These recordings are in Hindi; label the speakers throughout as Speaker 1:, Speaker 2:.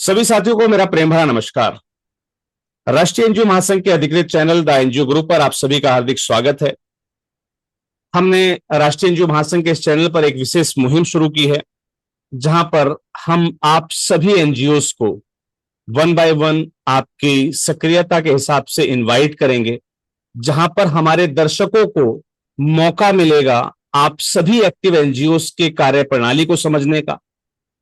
Speaker 1: सभी साथियों को मेरा प्रेम भरा नमस्कार। राष्ट्रीय एनजीओ महासंघ के अधिकृत चैनल द एनजीओ ग्रुप पर आप सभी का हार्दिक स्वागत है। हमने राष्ट्रीय एनजीओ महासंघ के इस चैनल पर एक विशेष मुहिम शुरू की है, जहां पर हम आप सभी एनजीओस को वन बाय वन आपकी सक्रियता के हिसाब से इनवाइट करेंगे, जहां पर हमारे दर्शकों को मौका मिलेगा आप सभी एक्टिव एनजीओस के कार्य प्रणाली को समझने का।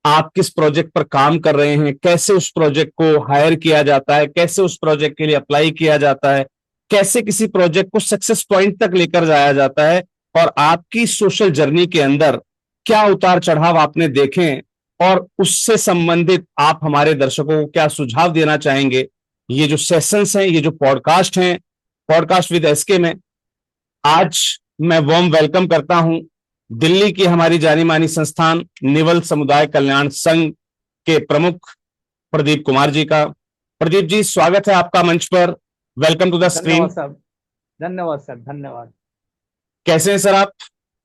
Speaker 1: आप किस प्रोजेक्ट पर काम कर रहे हैं, कैसे उस प्रोजेक्ट को हायर किया जाता है, कैसे उस प्रोजेक्ट के लिए अप्लाई किया जाता है, कैसे किसी प्रोजेक्ट को सक्सेस पॉइंट तक लेकर जाया जाता है, और आपकी सोशल जर्नी के अंदर क्या उतार चढ़ाव आपने देखे और उससे संबंधित आप हमारे दर्शकों को क्या सुझाव देना चाहेंगे। ये जो सेशंस हैं, ये जो पॉडकास्ट हैं, पॉडकास्ट विद एसके में आज मैं वार्म वेलकम करता हूं दिल्ली की हमारी जानी मानी संस्थान निवल समुदाय कल्याण संघ के प्रमुख प्रदीप कुमार जी का। प्रदीप जी, स्वागत है आपका मंच पर। Welcome to the screen.
Speaker 2: धन्यवाद सर। धन्यवाद सर। धन्यवाद।
Speaker 1: कैसे हैं सर आप?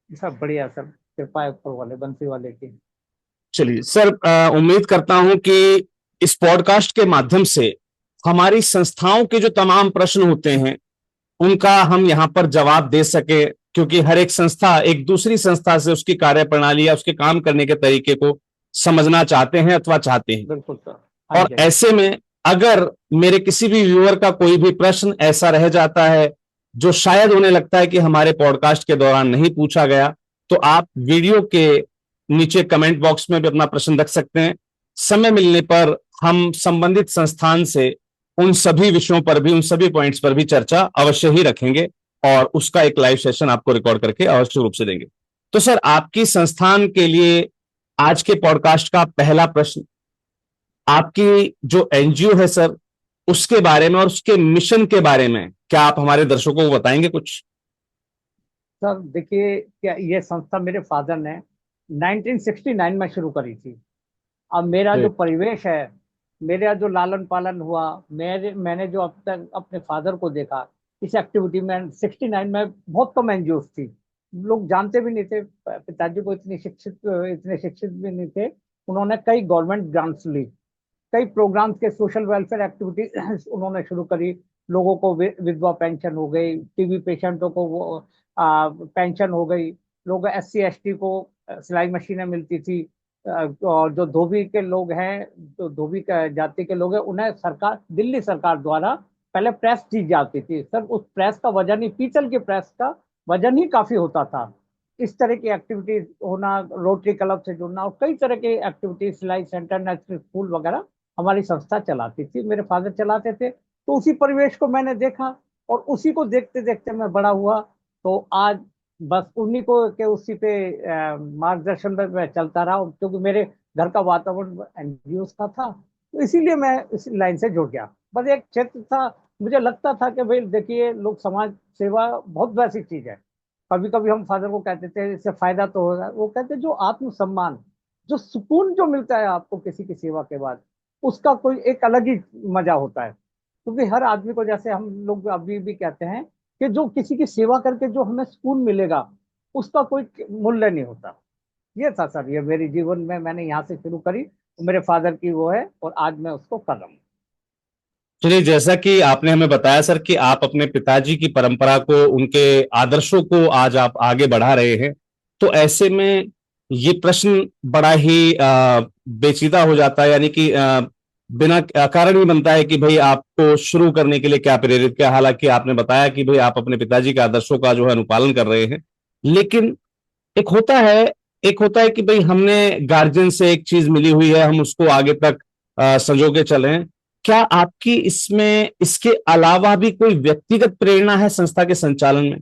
Speaker 2: सब बढ़िया सर, कृपा है ऊपर वाले बंसी वाले की।
Speaker 1: चलिए सर, उम्मीद करता हूं कि इस पॉडकास्ट के माध्यम से हमारी संस्थाओं के जो तमाम प्रश्न होते हैं उनका हम यहाँ पर जवाब दे सके, क्योंकि हर एक संस्था एक दूसरी संस्था से उसकी कार्य प्रणाली या उसके काम करने के तरीके को समझना चाहते हैं अथवा चाहते हैं।
Speaker 2: बिल्कुल सर। हाँ
Speaker 1: और
Speaker 2: जी।
Speaker 1: ऐसे में अगर मेरे किसी भी व्यूअर का कोई भी प्रश्न ऐसा रह जाता है जो शायद उन्हें लगता है कि हमारे पॉडकास्ट के दौरान नहीं पूछा गया, तो आप वीडियो के नीचे कमेंट बॉक्स में भी अपना प्रश्न रख सकते हैं। समय मिलने पर हम संबंधित संस्थान से उन सभी विषयों पर भी, उन सभी पॉइंट्स पर भी चर्चा अवश्य ही रखेंगे और उसका एक लाइव सेशन आपको रिकॉर्ड करके अवश्य रूप से देंगे। तो सर, आपकी संस्थान के लिए आज के पॉडकास्ट का पहला प्रश्न, आपकी जो एनजीओ है सर, उसके बारे में और उसके मिशन के बारे में क्या आप हमारे दर्शकों को बताएंगे कुछ?
Speaker 2: सर देखिए, क्या ये संस्था मेरे फादर ने 1969 में शुरू करी थी। अब मेरा जो परिवेश है, मेरा जो लालन पालन हुआ, मैंने जो अब तक अपने फादर को देखा इस एक्टिविटी में, 69 में बहुत कम एनजीओ थी। लोग जानते भी नहीं थे, पिताजी को इतने शिक्षित भी नहीं थे। उन्होंने कई गवर्नमेंट ग्रांट्स ली, कई प्रोग्राम्स के सोशल वेलफेयर एक्टिविटी उन्होंने शुरू करी। लोगों को विधवा पेंशन हो गई, टीबी पेशेंटों को वो पेंशन हो गई, लोग SC ST को सिलाई मशीनें मिलती थी। और जो धोबी के लोग हैं, जो धोबी जाति के लोग हैं, उन्हें सरकार, दिल्ली सरकार द्वारा पहले प्रेस दी जाती थी। सर उस प्रेस का वजन ही, पीतल के प्रेस का वजन ही काफी होता था। इस तरह की एक्टिविटीज होना, रोटरी क्लब से जुड़ना और कई तरह की एक्टिविटीज, सिलाई सेंटर, नेशनल स्कूल वगैरह हमारी संस्था चलाती थी, मेरे फादर चलाते थे। तो उसी परिवेश को मैंने देखा और उसी को देखते देखते मैं बड़ा हुआ। तो आज बस उन्हीं को के उसी पे मार्गदर्शन में मैं चलता रहा, क्योंकि मेरे घर का वातावरण एनजीओ का था। तो इसीलिए मैं इस लाइन से जुड़ गया। बस एक क्षेत्र था, मुझे लगता था कि भाई देखिए, लोग समाज सेवा बहुत वैसी चीज है। कभी कभी हम फादर को कहते थे इससे फायदा तो होगा, वो कहते जो आत्मसम्मान, जो सुकून जो मिलता है आपको किसी की सेवा के बाद, उसका कोई एक अलग ही मजा होता है। क्योंकि हर आदमी को, जैसे हम लोग अभी भी कहते हैं कि जो किसी की सेवा करके जो हमें सुकून मिलेगा, उसका कोई मूल्य नहीं होता। ये था सर, ये मेरी जीवन में मैंने यहाँ से शुरू करी, मेरे फादर की वो है और आज मैं उसको कर रहा हूँ।
Speaker 1: चलिए, जैसा कि आपने हमें बताया सर कि आप अपने पिताजी की परंपरा को, उनके आदर्शों को आज आप आगे बढ़ा रहे हैं, तो ऐसे में ये प्रश्न बड़ा ही पेचीदा हो जाता है, यानी कि बिना कारण ही बनता है कि भाई आपको शुरू करने के लिए क्या प्रेरित किया। हालांकि आपने बताया कि भाई आप अपने पिताजी के आदर्शों का जो है अनुपालन कर रहे हैं, लेकिन एक होता है एक होता है कि भाई हमने गार्जियन से एक चीज मिली हुई है, हम उसको आगे तक संजोगे चले। क्या आपकी इसमें इसके अलावा भी कोई व्यक्तिगत प्रेरणा है संस्था के संचालन में?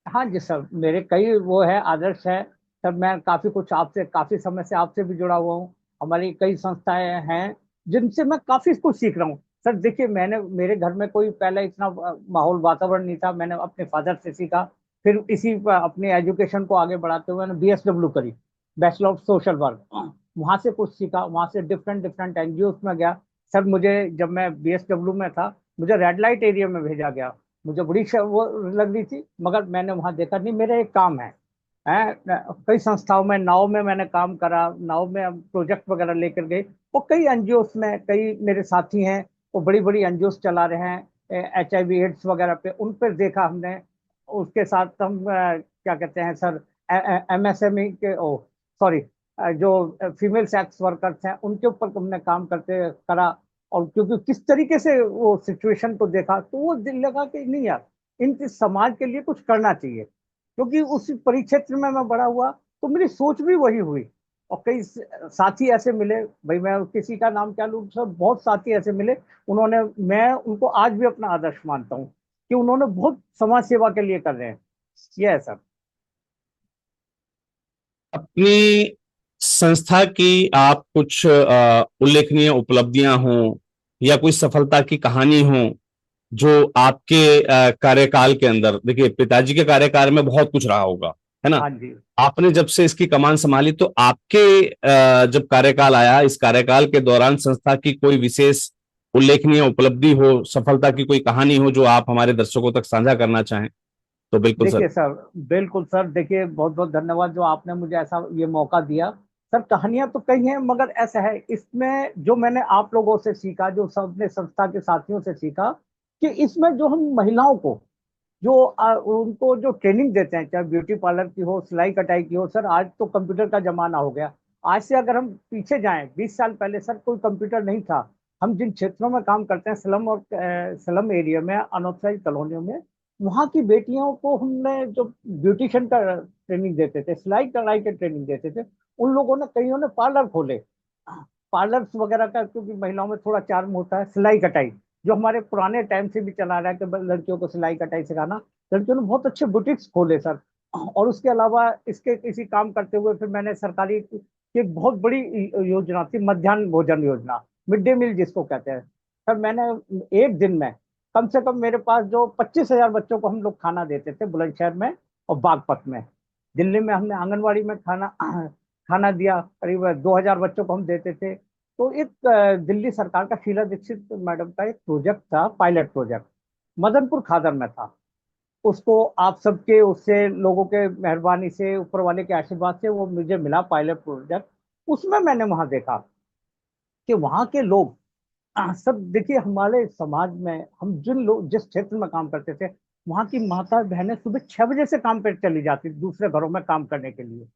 Speaker 2: हाँ जी सर, मेरे कई वो है, आदर्श है सर। मैं काफी कुछ आपसे, काफी समय से आपसे भी जुड़ा हुआ हूँ। हमारी कई संस्थाएं हैं जिनसे मैं काफी कुछ सीख रहा हूँ। सर देखिए, मैंने, मेरे घर में कोई पहले इतना माहौल, वातावरण नहीं था। मैंने अपने फादर से सीखा, फिर इसी अपने एजुकेशन को आगे बढ़ाते हुए मैंने BSW करी, बैचलर ऑफ सोशल वर्क। वहां से कुछ सीखा, वहां से डिफरेंट डिफरेंट एनजीओ में गया। सर मुझे, जब मैं BSW में था, मुझे रेड लाइट एरिया में भेजा गया। मुझे बड़ी वो लग रही थी, मगर मैंने वहां देखा नहीं, मेरा एक काम है है। कई संस्थाओं में नाव में मैंने काम करा, नाव में हम प्रोजेक्ट वगैरह लेकर गए। और कई एनजीओ में कई मेरे साथी हैं, वो बड़ी बड़ी एनजीओ चला रहे हैं HIV एड्स वगैरह पे, उन पर देखा हमने। उसके साथ हम क्या कहते हैं सर, MSME के, ओ सॉरी, जो फीमेल सेक्स वर्कर्स हैं उनके ऊपर हमने काम करते करा। और क्योंकि किस तरीके से वो सिचुएशन को देखा, तो वो दिल लगा कि नहीं यार, इन समाज के लिए कुछ करना चाहिए। क्योंकि उस परिक्षेत्र में मैं बड़ा हुआ, तो मेरी सोच भी वही हुई। और कई साथी ऐसे मिले, भाई मैं किसी का नाम क्या लूं, सब बहुत साथी ऐसे मिले। उन्होंने, मैं उनको आज भी अपना आदर्श मानता हूँ कि उन्होंने बहुत समाज सेवा के लिए कर रहे हैं। ये है सर।
Speaker 1: अपनी संस्था की आप कुछ उल्लेखनीय उपलब्धियां हों या कोई सफलता की कहानी हो जो आपके कार्यकाल के अंदर, देखिए पिताजी के कार्यकाल में बहुत कुछ रहा होगा, है ना।
Speaker 2: हाँ जी।
Speaker 1: आपने जब से इसकी कमान संभाली तो आपके जब कार्यकाल आया, इस कार्यकाल के दौरान संस्था की कोई विशेष उल्लेखनीय उपलब्धि हो, सफलता की कोई कहानी हो जो आप हमारे दर्शकों तक साझा करना चाहें, तो बिल्कुल सर।
Speaker 2: देखिए सर, बिल्कुल सर, देखिए बहुत बहुत धन्यवाद जो आपने मुझे ऐसा ये मौका दिया। सर कहानियां तो कई हैं, मगर ऐसा है इसमें जो मैंने आप लोगों से सीखा, जो सब अपने संस्था के साथियों से सीखा, कि इसमें जो हम महिलाओं को जो उनको जो ट्रेनिंग देते हैं, चाहे ब्यूटी पार्लर की हो, सिलाई कटाई की हो। सर आज तो कंप्यूटर का जमाना हो गया। आज से अगर हम पीछे जाएं 20 साल पहले, सर कोई कंप्यूटर नहीं था। हम जिन क्षेत्रों में काम करते हैं, स्लम और स्लम एरिया में, अनऑथराइज कॉलोनियों में, वहाँ की बेटियों को हमने जो ब्यूटिशियन का ट्रेनिंग देते थे, सिलाई कढ़ाई के ट्रेनिंग देते थे। उन लोगों ने, कईयों ने पार्लर खोले, पार्लर्स वगैरह का, क्योंकि महिलाओं में थोड़ा चार्म होता है। सिलाई कटाई जो हमारे पुराने टाइम से भी चला रहा है कि लड़कियों को सिलाई कटाई सिखाना, लड़कियों ने बहुत अच्छे बुटीक्स खोले सर। और उसके अलावा इसके किसी काम करते हुए फिर मैंने सरकारी की एक बहुत बड़ी योजना थी, मध्याह्न भोजन योजना, मिड डे मील जिसको कहते हैं। सर मैंने एक दिन में कम से कम, मेरे पास जो 25,000 बच्चों को हम लोग खाना देते थे बुलंदशहर में और बागपत में। दिल्ली में हमने आंगनवाड़ी में खाना खाना दिया, करीब 2,000 बच्चों को हम देते थे। तो एक दिल्ली सरकार का, शीला दीक्षित मैडम का एक प्रोजेक्ट था, पायलट प्रोजेक्ट, मदनपुर खादर में था। उसको आप सबके, उससे लोगों के मेहरबानी से, ऊपर वाले के आशीर्वाद से वो मुझे मिला पायलट प्रोजेक्ट। उसमें मैंने वहां देखा कि वहां के लोग, सब देखिए, हमारे समाज में हम जिन लोग जिस क्षेत्र में काम करते थे, वहां की माता बहनें सुबह 6 बजे से काम पे चली जाती दूसरे घरों में काम करने के लिए।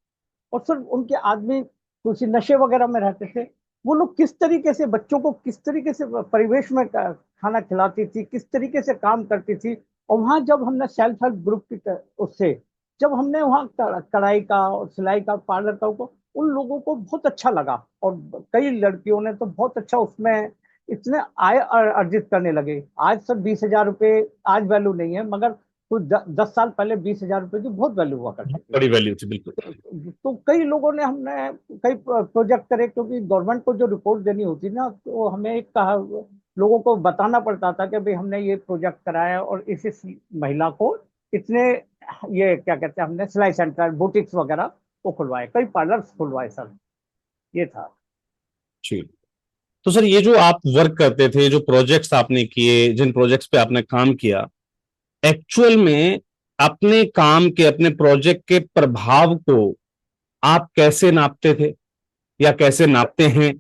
Speaker 2: और सर उनके आदमी कुछ नशे वगैरह में रहते थे। वो लोग किस तरीके से बच्चों को, किस तरीके से परिवेश में खाना खिलाती थी, किस तरीके से काम करती थी। और वहां जब हमने सेल्फ हेल्प ग्रुप की उससे, जब हमने वहाँ कढ़ाई का और सिलाई का, पार्लर का, उन लोगों को बहुत अच्छा लगा। और कई लड़कियों ने तो बहुत अच्छा उसमें इतने आय अर्जित करने लगे। आज सर 20,000 रुपये आज वैल्यू नहीं है, मगर कुछ 10 साल पहले 20,000 रुपये की बहुत वैल्यू हुआ करती
Speaker 1: बहुत
Speaker 2: थी।
Speaker 1: बड़ी वैल्यू थी, बिल्कुल।
Speaker 2: तो कई लोगों ने, हमने कई प्रोजेक्ट करे, क्योंकि गवर्नमेंट को जो रिपोर्ट देनी होती ना, तो हमें एक कहा, लोगों को बताना पड़ता था कि भाई हमने ये प्रोजेक्ट कराया और इस महिला को इतने, ये क्या कहते हैं, हमने सिलाई सेंटर, बुटीक्स वगैरह वो खुलवाए, कई पार्लर्स खुलवाए सर। ये था।
Speaker 1: ठीक। तो सर ये जो आप वर्क करते थे, जो प्रोजेक्ट्स आपने किए, जिन प्रोजेक्ट्स पे आपने काम किया, एक्चुअल में अपने काम के, अपने प्रोजेक्ट के प्रभाव को आप कैसे नापते थे या कैसे नापते हैं,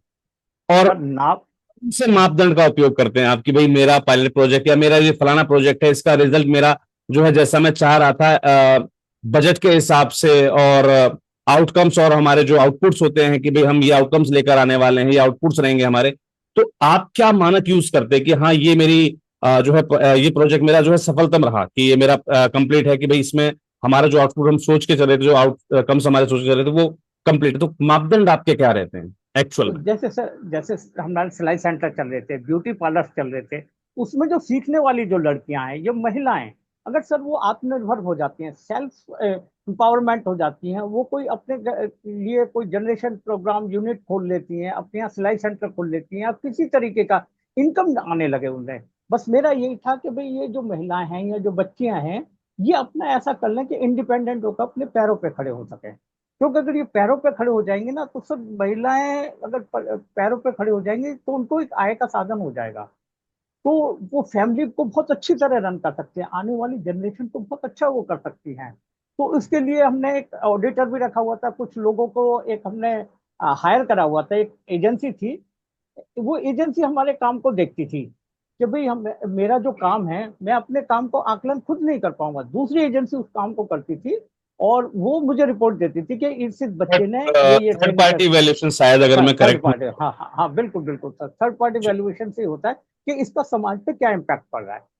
Speaker 1: और
Speaker 2: सर नाप,
Speaker 1: कौन से मापदंड का उपयोग करते हैं आप कि भाई मेरा पायलट प्रोजेक्ट या मेरा ये फलाना प्रोजेक्ट है, इसका रिजल्ट मेरा जो है जैसा मैं चाह रहा था बजट के हिसाब से, और आउटकम्स और हमारे जो आउटपुट्स होते हैं कि भाई हम ये आउटकम्स लेकर आने वाले हैं, ये आउटपुट्स रहेंगे हमारे। तो आप क्या मानक यूज करते हैं कि हाँ ये मेरी जो है ये प्रोजेक्ट मेरा जो है सफलतम रहा, कि ये मेरा कंप्लीट है, कि भाई इसमें हमारा जो आउटपुट हम सोच के चल रहे थे, जो आउटकम्स हमारे सोच के चल रहे थे वो कंप्लीट है। तो मापदंड आपके क्या रहते हैं एक्चुअल
Speaker 2: तो
Speaker 1: में?
Speaker 2: जैसे सर, जैसे हमारे सिलाई सेंटर चल रहे थे, ब्यूटी पार्लर चल रहे थे, उसमें जो सीखने वाली जो लड़कियां हैं, ये महिलाएं, अगर सर वो आत्मनिर्भर हो जाती हैं, सेल्फ एम्पावरमेंट हो जाती हैं, वो कोई अपने लिए कोई जनरेशन प्रोग्राम यूनिट खोल लेती हैं, अपने यहाँ सिलाई सेंटर खोल लेती हैं, अब किसी तरीके का इनकम आने लगे उन्हें। बस मेरा यही था कि भाई ये जो महिलाएं हैं या जो बच्चियां हैं, ये अपना ऐसा कर लें कि इंडिपेंडेंट होकर अपने पैरों पे खड़े हो सके। क्योंकि अगर ये पैरों पे खड़े हो जाएंगे ना, तो सब महिलाएं अगर पैरों पे खड़े हो जाएंगी, तो उनको एक आय का साधन हो जाएगा। तो वो फैमिली को बहुत अच्छी तरह रन कर सकते हैं, आने वाली जनरेशन को बहुत अच्छा वो कर सकती हैं। तो इसके लिए हमने एक ऑडिटर भी रखा हुआ था, कुछ लोगों को एक हमने हायर करा हुआ था, एक एजेंसी थी। वो एजेंसी हमारे काम को देखती थी कि भाई हम, मेरा जो काम है, मैं अपने काम को आकलन खुद नहीं कर पाऊंगा, दूसरी एजेंसी उस काम को करती थी और वो मुझे रिपोर्ट देती थी कि इस बच्चे ने ये
Speaker 1: थर्ड
Speaker 2: ट्रेनिंग कर।
Speaker 1: पार्टी वैल्यूएशन शायद, अगर मैं
Speaker 2: थर्ड
Speaker 1: करेक्ट हूँ।
Speaker 2: पार्टी, हाँ हाँ हाँ, बिल्कुल बिल्कुल सर, थर्ड पार्टी वैल्यूएशन से ही होता है कि इसका समाज पे क्या इम्पैक्ट पड़ रहा है।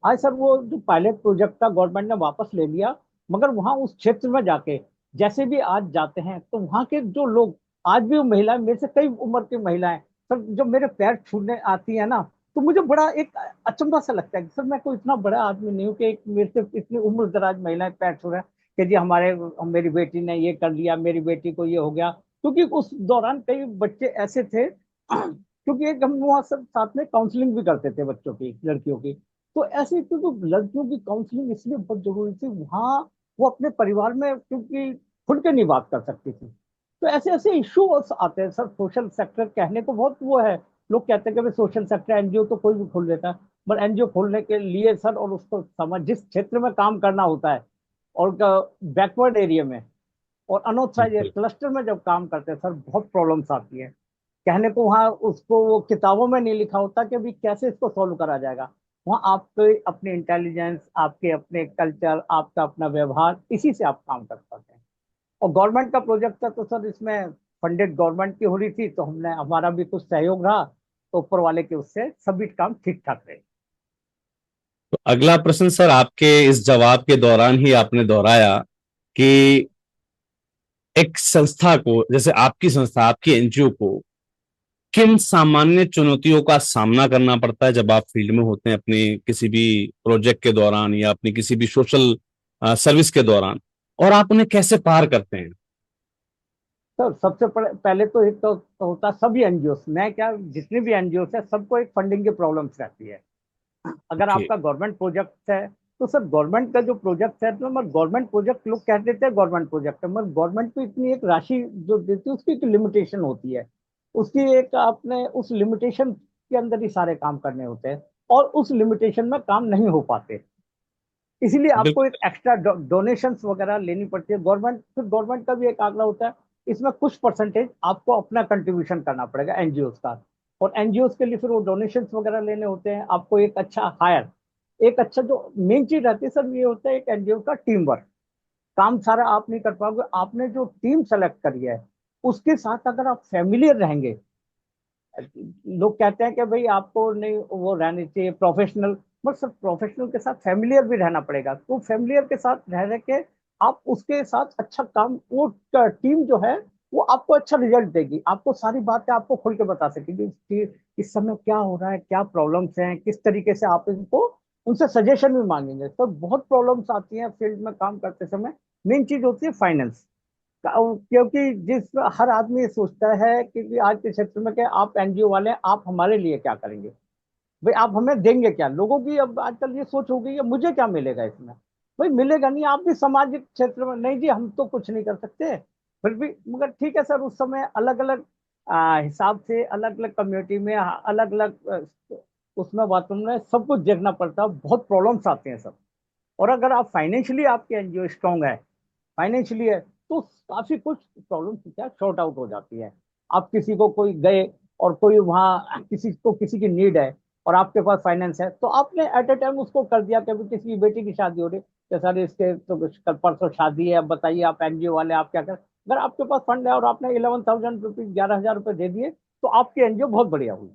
Speaker 2: आज सर वो जो पायलट प्रोजेक्ट था गवर्नमेंट ने वापस ले लिया, मगर वहां उस क्षेत्र में जाके जैसे भी आज जाते हैं तो वहां के जो लोग, आज भी वो महिलाएं, मेरे से कई उम्र की महिलाएं सर, जब मेरे पैर छूने आती है ना, तो मुझे बड़ा एक अचंभा सा लगता है कि सर मैं कोई इतना बड़ा आदमी नहीं हूँ कि मेरे से इतनी उम्र दराज महिलाएं पैर छू रहे हैं कि जी हमारे, मेरी बेटी ने ये कर लिया, मेरी बेटी को ये हो गया। क्योंकि उस दौरान कई बच्चे ऐसे थे क्योंकि एक हम वहाँ सब साथ में काउंसलिंग भी करते थे बच्चों की, लड़कियों की। तो ऐसे क्योंकि लड़कियों की काउंसलिंग इसलिए बहुत जरूरी थी वहाँ, वो अपने परिवार में क्योंकि खुल के नहीं बात कर सकती थी। तो ऐसे ऐसे इश्यू आते हैं सर। सोशल सेक्टर कहने को बहुत वो है, लोग कहते हैं कि भाई सोशल सेक्टर एनजीओ तो कोई भी खोल लेता है, पर एनजीओ खोलने के लिए सर, और उसको समझ जिस क्षेत्र में काम करना होता है और बैकवर्ड एरिया में और अनऑथराइज
Speaker 1: बिल्कुल।
Speaker 2: क्लस्टर में जब काम करते हैं सर, बहुत प्रॉब्लम्स आती है। कहने को वहाँ उसको वो किताबों में नहीं लिखा होता कि भी कैसे इसको सॉल्व करा जाएगा। वहाँ आपके अपने इंटेलिजेंस, आपके अपने कल्चर, आपका अपना व्यवहार, इसी से आप काम कर पाते हैं। और गवर्नमेंट का प्रोजेक्ट था तो सर इसमें फंडेड गवर्नमेंट की हो रही थी, तो हमने, हमारा भी कुछ सहयोग रहा, तो ऊपर वाले के उससे सभी काम ठीक ठाक रहे।
Speaker 1: तो अगला प्रश्न सर, आपके इस जवाब के दौरान ही आपने दोहराया कि एक संस्था को, जैसे आपकी संस्था, आपकी एनजीओ को किन सामान्य चुनौतियों का सामना करना पड़ता है जब आप फील्ड में होते हैं, अपने किसी भी प्रोजेक्ट के दौरान या अपनी किसी भी सोशल सर्विस के दौरान, और आप उन्हें कैसे पार करते हैं?
Speaker 2: सर सबसे पहले तो एक तो होता है सभी एनजीओ में, क्या जितने भी एनजीओ है सबको एक फंडिंग की प्रॉब्लम्स रहती है। अगर
Speaker 1: ओके।
Speaker 2: आपका गवर्नमेंट प्रोजेक्ट है तो सर गवर्नमेंट का जो प्रोजेक्ट है, तो मगर गवर्नमेंट प्रोजेक्ट लोग कह देते हैं गवर्नमेंट प्रोजेक्ट है, मगर गवर्नमेंट को इतनी एक राशि जो देती है उसकी एक लिमिटेशन होती है। उसकी एक आपने उस लिमिटेशन के अंदर ही सारे काम करने होते हैं और उस लिमिटेशन में काम नहीं हो पाते। इसीलिए आपको एक
Speaker 1: बिल्कुल।
Speaker 2: एक्स्ट्रा डोनेशंस वगैरह लेनी पड़ती है गवर्नमेंट, फिर गवर्नमेंट का भी एक आंकड़ा होता है, इसमें कुछ परसेंटेज आपको अपना कंट्रीब्यूशन करना पड़ेगा एनजीओ का। और एनजीओ के लिए फिर वो डोनेशंस वगैरह लेने होते हैं, आपको एक अच्छा हायर, एक अच्छा जो मेन चीज रहती है सर, ये होता है एक एनजीओ का टीम वर्क। काम सारा आप नहीं कर पाओगे, आपने जो टीम सेलेक्ट करी है उसके साथ अगर आप फैमिलियर रहेंगे, लोग कहते हैं कि भाई आपको नहीं वो रहनी चाहिए प्रोफेशनल, बट सर प्रोफेशनल के साथ फैमिलियर भी रहना पड़ेगा। तो फैमिलियर के साथ रह रह के आप उसके साथ अच्छा काम, वो टीम जो है वो आपको अच्छा रिजल्ट देगी, आपको सारी बातें आपको खुल के बता सकेगी कि इस समय क्या हो रहा है, क्या प्रॉब्लम्स हैं, किस तरीके से आप इनको, उनसे सजेशन भी मांगेंगे। तो बहुत प्रॉब्लम्स आती हैं फील्ड में काम करते समय। मेन चीज होती है फाइनेंस, क्योंकि जिस हर आदमी ये सोचता है कि आज के क्षेत्र में कि आप एनजीओ वाले हैं, आप हमारे लिए क्या करेंगे, भाई आप हमें देंगे क्या। लोगों की अब आजकल ये सोच हो गई है मुझे क्या मिलेगा इसमें। भाई मिलेगा नहीं, आप भी सामाजिक क्षेत्र में, नहीं जी हम तो कुछ नहीं कर सकते, फिर भी मगर ठीक है सर, उस समय अलग अलग हिसाब से अलग अलग कम्युनिटी में अलग अलग उसमें बातों में सब कुछ देखना पड़ता है, बहुत प्रॉब्लम्स आते हैं सब। और अगर आप फाइनेंशियली आपके एनजीओ स्ट्रांग है, फाइनेंशियली है, तो काफी कुछ प्रॉब्लम क्या शॉर्ट आउट हो जाती है। आप किसी को कोई गए और कोई वहाँ किसी को किसी की नीड है और आपके पास फाइनेंस है, तो आपने एट ए टाइम उसको कर दिया कि अभी किसी की बेटी की शादी हो रही है, सर इसके तो कल परसों शादी है, अब बताइए आप एनजीओ वाले आप क्या करें। अगर आपके पास फंड है और आपने 11,000 रुपीज, 11,000 रुपये दे दिए, तो आपकी एनजीओ बहुत बढ़िया हुई।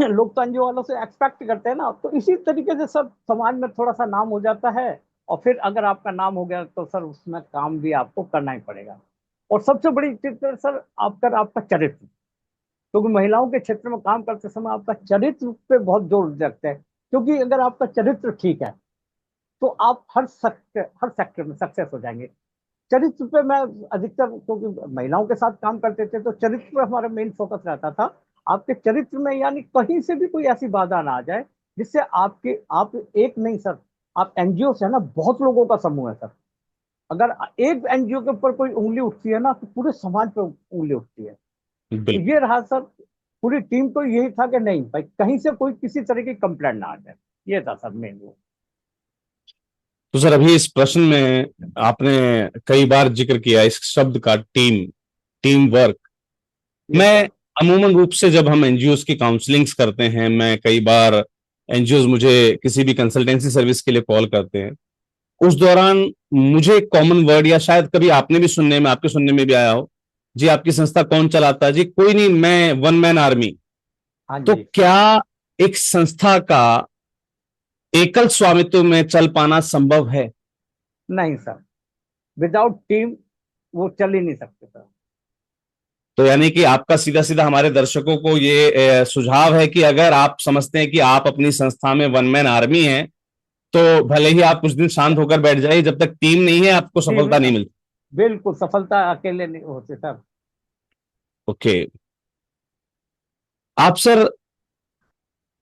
Speaker 2: लोग तो एनजीओ वालों से एक्सपेक्ट करते हैं ना, तो इसी तरीके से सर समाज में थोड़ा सा नाम हो जाता है। और फिर अगर आपका नाम हो गया तो सर उसमें काम भी आपको करना ही पड़ेगा। और सबसे बड़ी चीज तो सर आपका आपका चरित्र, क्योंकि महिलाओं के क्षेत्र में काम करते समय आपका चरित्र पे बहुत जोर रखते हैं, क्योंकि अगर आपका चरित्र ठीक है तो आप हर सेक्टर में सक्सेस हो जाएंगे। चरित्र पे मैं अधिकतर, क्योंकि महिलाओं के साथ काम करते थे, तो चरित्र पे हमारा मेन फोकस रहता था। आपके चरित्र में यानी कहीं से भी कोई ऐसी बाधा ना आ जाए जिससे आपके, आप एक नहीं सर, आप एनजीओ से है ना, बहुत लोगों का समूह है सर। अगर एक एनजीओ के ऊपर कोई उंगली उठती है ना, तो पूरे समाज पे उंगली उठती है। तो
Speaker 1: बिल्कुल।
Speaker 2: ये रहा सर, पूरी टीम को यही था कि नहीं भाई कहीं से कोई किसी तरह की कंप्लेंट ना आ जाए, ये था सर मेन वो।
Speaker 1: तो सर अभी इस प्रश्न में आपने कई बार जिक्र किया इस शब्द का, टीम, टीम वर्क।
Speaker 2: यस
Speaker 1: मैं
Speaker 2: सर।
Speaker 1: अमूमन रूप से जब हम एनजीओज की काउंसलिंग्स करते हैं, मैं कई बार एनजीओज मुझे किसी भी कंसल्टेंसी सर्विस के लिए कॉल करते हैं, उस दौरान मुझे एक कॉमन वर्ड, या शायद कभी आपने भी सुनने में, आपके सुनने में भी आया हो, जी आपकी संस्था कौन चलाता है? जी कोई नहीं, मैं वन मैन आर्मी।
Speaker 2: हाँ
Speaker 1: तो
Speaker 2: जी।
Speaker 1: क्या एक संस्था का एकल स्वामित्व में चल पाना संभव है?
Speaker 2: नहीं सर, विदाउट टीम वो चल ही नहीं सकते सर।
Speaker 1: तो यानी कि आपका सीधा सीधा हमारे दर्शकों को ये सुझाव है कि अगर आप समझते हैं कि आप अपनी संस्था में वन मैन आर्मी हैं, तो भले ही आप कुछ दिन शांत होकर बैठ जाइए, जब तक टीम नहीं है आपको
Speaker 2: टीम,
Speaker 1: सफलता नहीं मिलती।
Speaker 2: बिल्कुल सफलता अकेले नहीं होती सर।
Speaker 1: ओके। आप सर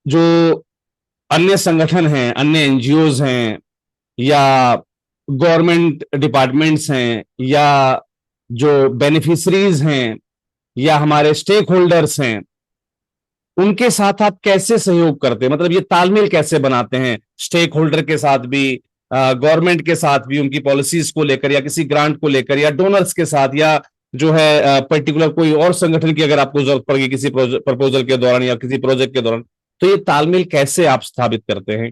Speaker 1: जो अन्य संगठन हैं, अन्य एनजीओज हैं, या गवर्नमेंट डिपार्टमेंट्स हैं, या जो बेनिफिशरीज हैं, या हमारे स्टेक होल्डर्स हैं, उनके साथ आप कैसे सहयोग करते हैं? मतलब ये तालमेल कैसे बनाते हैं स्टेक होल्डर के साथ भी, गवर्नमेंट के साथ भी, उनकी पॉलिसीज को लेकर, या किसी ग्रांट को लेकर, या डोनर्स के साथ, या जो है पर्टिकुलर कोई और संगठन की अगर आपको जरूरत पड़ेगी किसी प्रपोजल के दौरान या किसी प्रोजेक्ट के दौरान, तो ये तालमेल कैसे आप स्थापित करते हैं?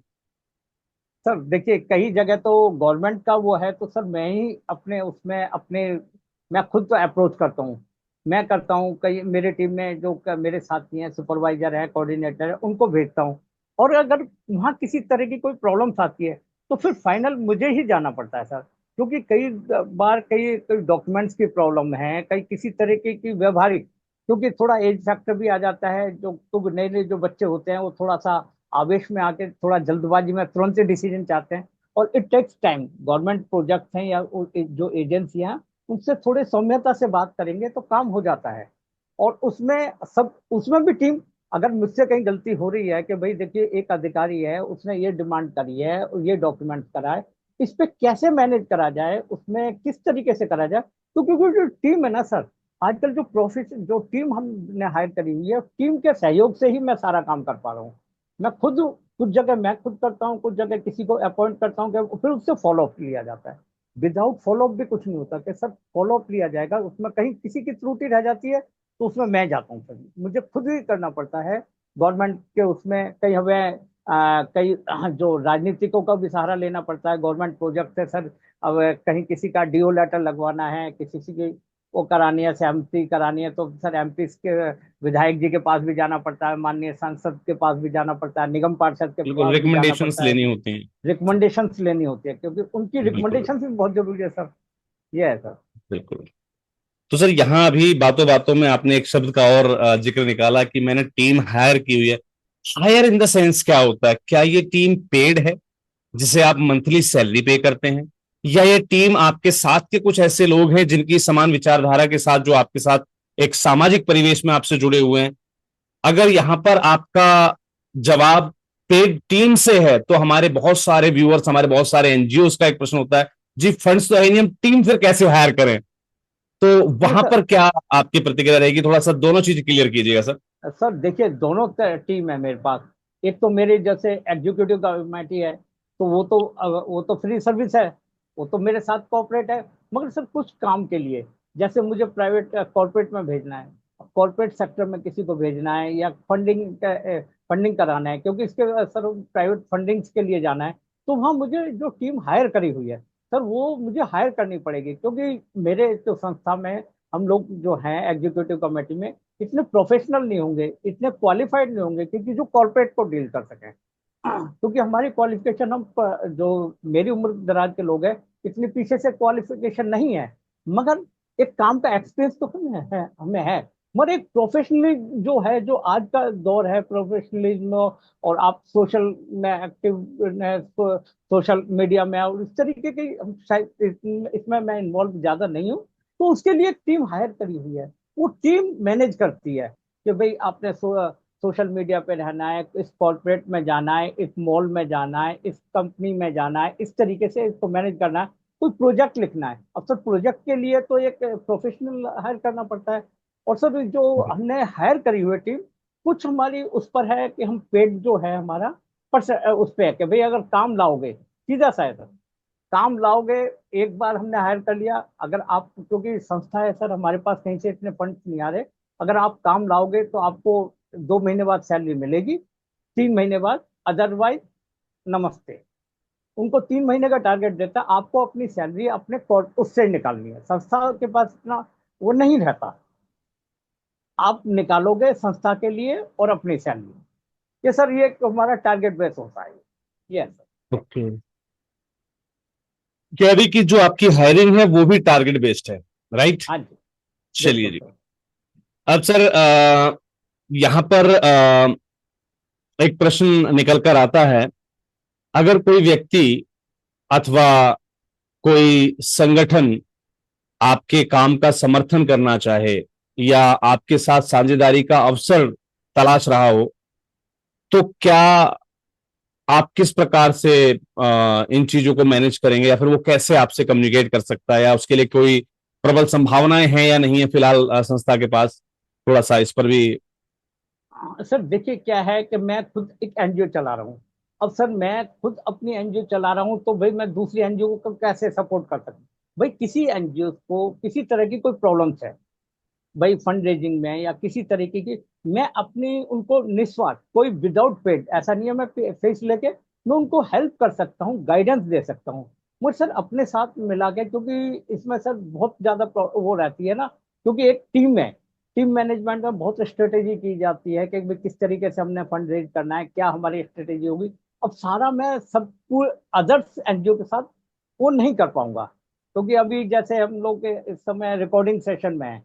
Speaker 2: सर देखिए, कई जगह तो गवर्नमेंट का वो है, तो सर मैं ही अपने उसमें अपने मैं खुद तो अप्रोच करता हूँ। मैं करता हूँ, कई मेरे टीम में जो मेरे साथी हैं, सुपरवाइजर है, कोऑर्डिनेटर है, उनको भेजता हूँ। और अगर वहाँ किसी तरह की कोई प्रॉब्लम्स आती है तो फिर फाइनल मुझे ही जाना पड़ता है सर। क्योंकि कई बार कई कई डॉक्यूमेंट्स की प्रॉब्लम है, कई किसी तरीके की व्यवहारिक, क्योंकि थोड़ा एज फैक्टर भी आ जाता है। जो तो नए नए जो बच्चे होते हैं वो थोड़ा सा आवेश में आके थोड़ा जल्दबाजी में तुरंत डिसीजन चाहते हैं। और it takes time. Government project हैं या जो एजेंसियां हैं, उनसे थोड़े सौम्यता से बात करेंगे तो काम हो जाता है। और उसमें भी टीम, अगर मुझसे कहीं गलती हो रही है कि भाई देखिए एक अधिकारी है, उसने ये डिमांड करी है और ये डॉक्यूमेंट करा है, इस पे कैसे मैनेज करा जाए, उसमें किस तरीके से करा जाए। तो क्योंकि जो टीम है ना सर, आजकल जो टीम हमने हायर करी हुई है, टीम के सहयोग से ही मैं सारा काम कर पा रहा हूँ। मैं खुद कुछ जगह मैं खुद करता हूँ, कुछ जगह किसी को अपॉइंट करता हूँ कि फिर उससे फॉलो अप लिया जाता है। विदाउट फॉलो अप भी कुछ नहीं होता कि सर फॉलो अप लिया जाएगा, उसमें कहीं किसी की त्रुटि रह जाती है तो उसमें मैं जाता हूँ, फिर मुझे खुद ही करना पड़ता है। गवर्नमेंट के उसमें कई हमें कई जो राजनीतिकों का भी सहारा लेना पड़ता है गवर्नमेंट प्रोजेक्ट से सर। अब कहीं किसी का डीओ लेटर लगवाना है, किसी की वो करानी है, सहमति करानी है, तो सर एमपी के विधायक जी के पास भी जाना पड़ता है, माननीय सांसद के पास भी जाना पड़ता है, निगम पार्षद के
Speaker 1: बिल्कुल,
Speaker 2: पास भी जाना
Speaker 1: रिकमेंडेशंस
Speaker 2: पड़ता है।
Speaker 1: लेनी होती हैं।
Speaker 2: रिकमेंडेशंस लेनी होती है, क्योंकि उनकी
Speaker 1: बिल्कुल।
Speaker 2: रिकमेंडेशंस भी बहुत जरूरी है सर। ये है सर।
Speaker 1: बिल्कुल। तो सर यहाँ अभी बातों बातों में आपने एक शब्द का और जिक्र निकाला कि मैंने टीम हायर की हुई है। हायर इन द सेंस क्या होता है? क्या ये टीम पेड है जिसे आप मंथली सैलरी पे करते हैं, या ये टीम आपके साथ के कुछ ऐसे लोग हैं जिनकी समान विचारधारा के साथ, जो आपके साथ एक सामाजिक परिवेश में आपसे जुड़े हुए हैं? अगर यहां पर आपका जवाब पेड टीम से है, तो हमारे बहुत सारे व्यूअर्स, हमारे बहुत सारे एनजीओ का एक प्रश्न होता है, जी फंड्स तो है नहीं, हम टीम फिर कैसे हायर करें? तो
Speaker 2: नहीं
Speaker 1: वहां
Speaker 2: सर।
Speaker 1: पर क्या आपकी प्रतिक्रिया रहेगी? थोड़ा सा दोनों चीज क्लियर कीजिएगा सर।
Speaker 2: सर देखिए, दोनों टीम है मेरे पास। एक तो मेरे जैसे एग्जीक्यूटिव कमेटी है, तो वो तो फ्री सर्विस है, वो तो मेरे साथ कोऑपरेट है। मगर सर कुछ काम के लिए, जैसे मुझे प्राइवेट कॉर्पोरेट में भेजना है, कॉर्पोरेट सेक्टर में किसी को भेजना है, या फंडिंग कराना है, क्योंकि इसके सर प्राइवेट फंडिंग्स के लिए जाना है, तो वहाँ मुझे जो टीम हायर करी हुई है सर, वो मुझे हायर करनी पड़ेगी। क्योंकि मेरे जो संस्था में हम लोग जो हैं एग्जीक्यूटिव कमेटी में, इतने प्रोफेशनल नहीं होंगे, इतने क्वालिफाइड नहीं होंगे, क्योंकि जो कॉर्पोरेट को डील कर सकें। क्योंकि हमारी क्वालिफिकेशन, जो मेरी उम्र दराज के लोग हैं, इतनी पीछे से क्वालिफिकेशन नहीं है। मगर एक काम का एक्सपीरियंस तो हमें है। मगर एक प्रोफेशनली जो है, जो आज का दौर है प्रोफेशनलिज्म, और आप सोशल में एक्टिव, सोशल मीडिया में, और इस तरीके की शायद इसमें मैं इन्वॉल्व ज्यादा नहीं हूँ। तो उसके लिए एक टीम हायर करी हुई है। वो टीम मैनेज करती है कि भाई आपने सोशल मीडिया पे रहना है, इस कॉर्पोरेट में जाना है, इस मॉल में जाना है, इस कंपनी में जाना है, इस तरीके से इसको मैनेज करना है, कोई प्रोजेक्ट लिखना है। अब सर प्रोजेक्ट के लिए तो एक प्रोफेशनल हायर करना पड़ता है। और सर जो हमने हायर करी हुई टीम, कुछ हमारी उस पर है कि हम पेड जो है हमारा, पर उस पर है कि भाई अगर काम लाओगे, सीधा सा है सर। काम लाओगे, एक बार हमने हायर कर लिया, अगर आप, क्योंकि संस्था है सर, हमारे पास कहीं से इतने फंड नहीं आ रहे, अगर आप काम लाओगे तो आपको 2 महीने बाद सैलरी मिलेगी, 3 महीने बाद, अदरवाइज नमस्ते। उनको 3 महीने का टारगेट देता, आपको अपनी सैलरी अपने उससे निकालनी है, संस्था के पास इतना वो नहीं रहता, आप निकालोगे संस्था के लिए और अपनी सैलरी। ये सर, ये हमारा टारगेट बेस होता है। ये सर।
Speaker 1: ओके। कह रही कि जो आपकी हायरिंग है वो भी टारगेट बेस्ड है, राइट?
Speaker 2: हाँ जी,
Speaker 1: चलिए
Speaker 2: बिल्कुल
Speaker 1: जी।
Speaker 2: सर।
Speaker 1: अब सर यहाँ पर एक प्रश्न निकल कर आता है, अगर कोई व्यक्ति अथवा कोई संगठन आपके काम का समर्थन करना चाहे या आपके साथ साझेदारी का अवसर तलाश रहा हो, तो क्या आप किस प्रकार से इन चीजों को मैनेज करेंगे, या फिर वो कैसे आपसे कम्युनिकेट कर सकता है, या उसके लिए कोई प्रबल संभावनाएं हैं या नहीं है फिलहाल संस्था के पास? थोड़ा सा इस पर भी।
Speaker 2: सर देखिए, क्या है कि मैं खुद एक एनजीओ चला रहा हूँ। अब सर, मैं खुद अपनी एनजीओ चला रहा हूँ, तो भाई मैं दूसरी एनजीओ को कैसे सपोर्ट कर सकता हूँ? भाई किसी एनजीओ को किसी तरह की कोई प्रॉब्लम्स है, भाई फंड रेजिंग में या किसी तरीके की, मैं अपनी उनको निस्वार्थ, कोई विदाउट पेड, ऐसा नहीं है मैं फीस लेके, मैं उनको हेल्प कर सकता हूँ, गाइडेंस दे सकता हूँ। मुझे सर अपने साथ मिला के, क्योंकि इसमें सर बहुत ज्यादा वो रहती है ना, क्योंकि एक टीम है, टीम मैनेजमेंट में बहुत स्ट्रेटेजी की जाती है कि भाई किस तरीके से हमने फंड रेज करना है, क्या हमारी स्ट्रेटेजी होगी। अब सारा मैं सब अदर्स एनजीओ के साथ वो नहीं कर पाऊंगा, क्योंकि अभी जैसे हम लोग इस समय रिकॉर्डिंग सेशन में है।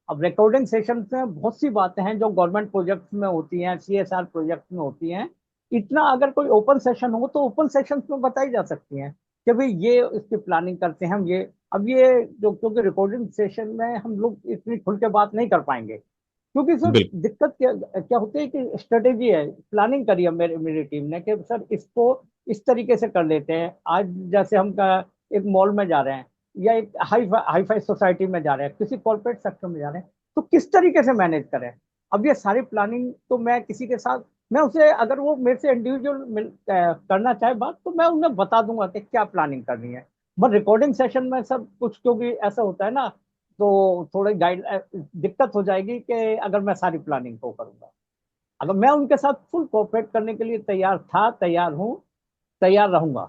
Speaker 2: अब रिकॉर्डिंग सेशन में बहुत सी बातें हैं जो गवर्नमेंट प्रोजेक्ट्स में होती हैं, सीएसआर प्रोजेक्ट में होती हैं। इतना अगर कोई ओपन सेशन हो तो ओपन सेशन में बताई जा सकती हैं कि भाई ये इसकी प्लानिंग करते हैं हम ये। अब ये जो, क्योंकि रिकॉर्डिंग सेशन में हम लोग इतनी खुल के बात नहीं कर पाएंगे, क्योंकि सर
Speaker 1: बिल्कुल।
Speaker 2: दिक्कत क्या क्या होती है कि स्ट्रेटेजी है, प्लानिंग करी है मेरी मेरी टीम ने कि सर इसको इस तरीके से कर लेते हैं। आज जैसे हम एक मॉल में जा रहे हैं, या एक हाई फाई सोसाइटी में जा रहे हैं, किसी कॉर्पोरेट सेक्टर में जा रहे हैं, तो किस तरीके से मैनेज करें। अब ये सारी प्लानिंग तो मैं किसी के साथ, मैं उसे, अगर वो मेरे से इंडिविजुअल करना चाहे बात, तो मैं उन्हें बता दूंगा कि क्या प्लानिंग करनी है। बट रिकॉर्डिंग सेशन में सब कुछ, क्योंकि ऐसा होता है ना, तो थोड़ी गाइड दिक्कत हो जाएगी कि अगर मैं सारी प्लानिंग को करूंगा। अगर मैं उनके साथ फुल कोऑपरेट करने के लिए तैयार था, तैयार हूँ, तैयार रहूंगा,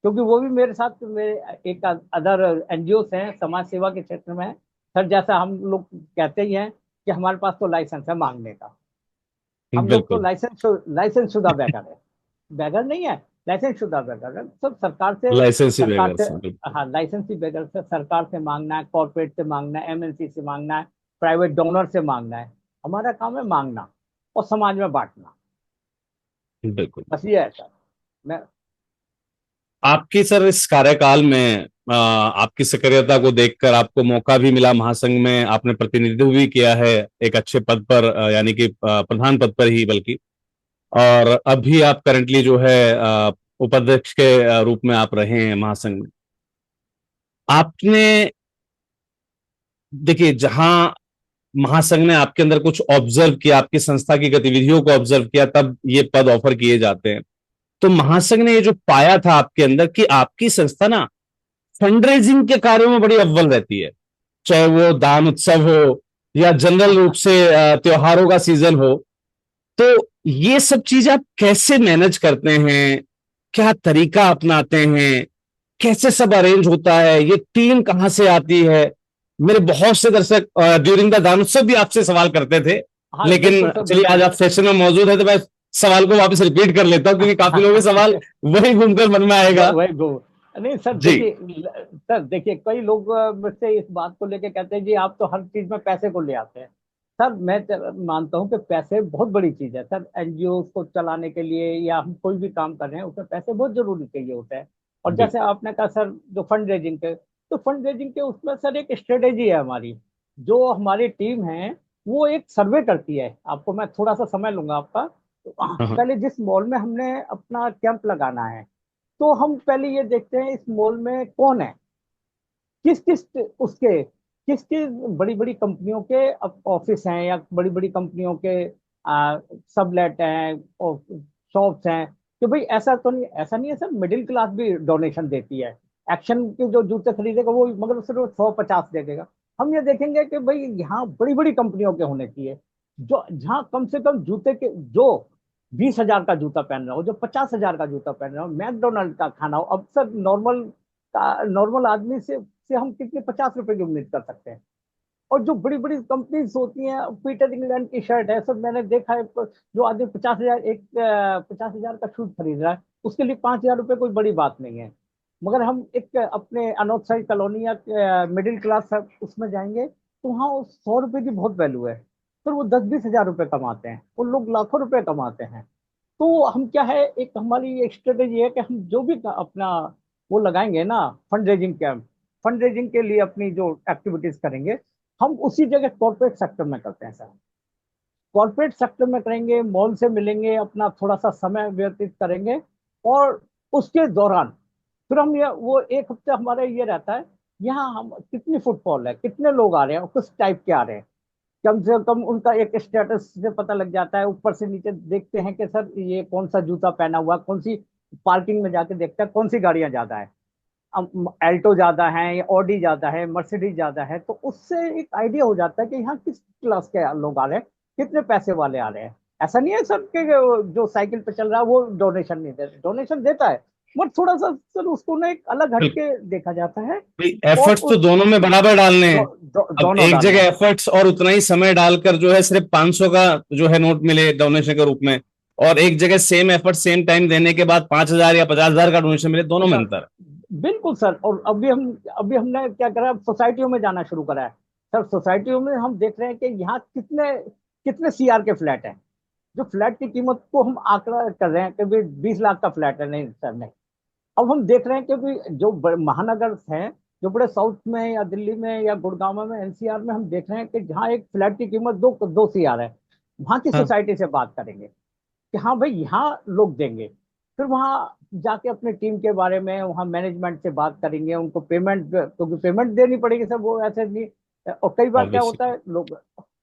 Speaker 2: क्योंकि वो भी मेरे साथ, मेरे एक अदर एनजीओ हैं समाज सेवा के क्षेत्र में। सर जैसा हम लोग कहते ही हैं कि हमारे पास तो लाइसेंस है मांगने का, हम लोग तो
Speaker 1: बिल्कुल।
Speaker 2: लाइसेंस शुदा बैगर है, बैगर नहीं है, लाइसेंस शुदा बैगर है। सब
Speaker 1: लाइसेंसी
Speaker 2: सरकार से,
Speaker 1: बेगर्स, बिल्कुल।
Speaker 2: हाँ लाइसेंसी बैगर से, सरकार से मांगना है, कॉर्पोरेट से मांगना है, एमएनसी से मांगना है, प्राइवेट डोनर से मांगना है। हमारा काम है मांगना और समाज में बांटना,
Speaker 1: बिल्कुल।
Speaker 2: बस ये है सर। मैं
Speaker 1: आपकी सर इस कार्यकाल में आपकी सक्रियता को देखकर आपको मौका भी मिला, महासंघ में आपने प्रतिनिधित्व भी किया है एक अच्छे पद पर, यानी कि प्रधान पद पर ही बल्कि। और अभी आप करंटली जो है उपाध्यक्ष के रूप में आप रहे हैं महासंघ में। आपने, देखिए, जहां महासंघ ने आपके अंदर कुछ ऑब्जर्व किया, आपकी संस्था की गतिविधियों को ऑब्जर्व किया, तब ये पद ऑफर किए जाते हैं। तो महासंघ ने ये जो पाया था आपके अंदर कि आपकी संस्था ना फंड रेजिंग के कार्यों में बड़ी अव्वल रहती है, चाहे वो दान उत्सव हो या जनरल रूप से त्योहारों का सीजन हो। तो ये सब चीज आप कैसे मैनेज करते हैं? क्या तरीका अपनाते हैं? कैसे सब अरेंज होता है? ये टीम कहां से आती है? मेरे बहुत से दर्शक ड्यूरिंग द दान उत्सव भी आपसे सवाल करते थे,
Speaker 2: हाँ
Speaker 1: लेकिन
Speaker 2: बिल्कुल सर,
Speaker 1: चलिए आज
Speaker 2: बिल्कुल।
Speaker 1: आप सेशन में मौजूद है तो मैं सवाल को वापस रिपीट कर लेता हूं, क्योंकि काफी लोगों के सवाल वही घूमकर मन में आएगा।
Speaker 2: वही गो नहीं सर,
Speaker 1: जी।
Speaker 2: देखिए, सर देखिए, कई लोग मुझसे इस बात को लेके कहते हैं जी आप तो हर चीज में पैसे को ले आते हैं। सर मैं मानता हूं कि पैसे बहुत बड़ी चीज है सर, एनजीओ को चलाने के लिए या हम कोई भी काम कर रहे हैं उसमें पैसे बहुत जरूरी चाहिए होते हैं। और जैसे
Speaker 1: बिल्कुल।
Speaker 2: आपने कहा सर, जो फंड रेजिंग के, तो फंड रेजिंग के उसमें सर एक स्ट्रेटेजी है हमारी। जो हमारी टीम है वो एक सर्वे करती है, आपको मैं थोड़ा सा समय लूंगा आपका। तो
Speaker 1: हाँ, हाँ।
Speaker 2: पहले जिस मॉल में हमने अपना कैंप लगाना है, तो हम पहले ये देखते हैं इस मॉल में कौन है, किस किस उसके, किस किस बड़ी बड़ी कंपनियों के ऑफिस हैं, या बड़ी बड़ी कंपनियों के सबलेट हैं और शॉप्स हैं। तो भाई ऐसा तो नहीं, ऐसा नहीं है सर, मिडिल क्लास भी डोनेशन देती है। एक्शन के जो जूते खरीदेगा वो मगर सिर्फ 150 देगा। हम ये देखेंगे कि भाई यहाँ बड़ी बड़ी कंपनियों के होने चाहिए, जो जहाँ कम से कम जूते के जो 20,000 का जूता पहन रहा हो, जो 50,000 का जूता पहन रहा हो, मैकडोनल्ड का खाना हो। अब सर नॉर्मल आदमी से हम कितने 50 रुपए की उम्मीद कर सकते हैं। और जो बड़ी बड़ी कंपनीज होती हैं, पीटर इंग्लैंड की शर्ट है सब मैंने देखा है, जो आदमी 50,000 50,000 का शूज खरीद रहा है, उसके लिए 5,000 रुपये कोई बड़ी बात नहीं है। मगर हम एक अपने अनऑथराइज कॉलोनी या मिडिल क्लास उसमें जाएंगे तो वहाँ 100 रुपये की बहुत वैल्यू है। फिर वो 10-20 हजार रुपये कमाते हैं, वो लोग लाखों रुपए कमाते हैं। तो हम क्या है, एक हमारी एक स्ट्रेटेजी है कि हम जो भी अपना वो लगाएंगे ना, fund raising camp, fund raising के लिए अपनी जो एक्टिविटीज करेंगे, हम उसी जगह कॉर्पोरेट सेक्टर में करते हैं सर। कॉर्पोरेट सेक्टर में करेंगे, मॉल से मिलेंगे, अपना थोड़ा सा समय व्यतीत करेंगे। और उसके दौरान फिर हम ये वो एक हफ्ते हमारा ये रहता है, यहाँ हम कितनी फुटफॉल है, कितने लोग आ रहे हैं और किस टाइप के आ रहे हैं, कम से कम उनका एक स्टेटस से पता लग जाता है। ऊपर से नीचे देखते हैं कि सर ये कौन सा जूता पहना हुआ, कौन सी पार्किंग में जाके देखता है कौन सी गाड़ियां ज्यादा है, एल्टो ज्यादा है या ऑडी ज्यादा है, मर्सिडीज ज्यादा है। तो उससे एक आइडिया हो जाता है कि यहाँ किस क्लास के लोग आ रहे हैं, कितने पैसे वाले आ रहे हैं। ऐसा नहीं है सर कि जो साइकिल पे चल रहा है वो डोनेशन नहीं दे, डोनेशन देता है, मगर थोड़ा सा सर उसको ना एक अलग हटके देखा जाता है। और
Speaker 1: एफर्ट्स तो दोनों में बराबर डालने हैं। अब
Speaker 2: दोनों
Speaker 1: एक
Speaker 2: डालने
Speaker 1: जगह
Speaker 2: हैं।
Speaker 1: एफर्ट्स और उतना ही समय डालकर जो है सिर्फ 500 का जो है नोट मिले डोनेशन के रूप में, और एक जगह सेम एफर्ट सेम टाइम देने के बाद 5,000 या 50,000 का डोनेशन मिले, दोनों में
Speaker 2: सर
Speaker 1: अंतर है।
Speaker 2: बिल्कुल सर। और अभी हमने क्या करा, सोसाइटियों में जाना शुरू करा है। सर सोसाइटियों में हम देख रहे हैं कि यहाँ कितने कितने सीआर के फ्लैट हैं। जो फ्लैट की कीमत को हम आंकड़ा कर रहे हैं कि भाई 20 लाख का फ्लैट है, नहीं सर नहीं। अब हम देख रहे हैं कि भाई जो महानगर हैं, जो बड़े साउथ में या दिल्ली में या गुड़गांव में एनसीआर में, हम देख रहे हैं कि जहाँ एक फ्लैट की कीमत 2 सीआर है, वहां की
Speaker 1: हाँ,
Speaker 2: सोसाइटी से बात करेंगे कि हाँ भाई यहाँ लोग देंगे। फिर वहाँ जाके अपने टीम के बारे में वहाँ मैनेजमेंट से बात करेंगे, उनको पेमेंट, क्योंकि पेमेंट देनी पड़ेगी सर, वो ऐसे नहीं। और कई बार क्या होता
Speaker 1: ऑब्वियसली।
Speaker 2: है, लोग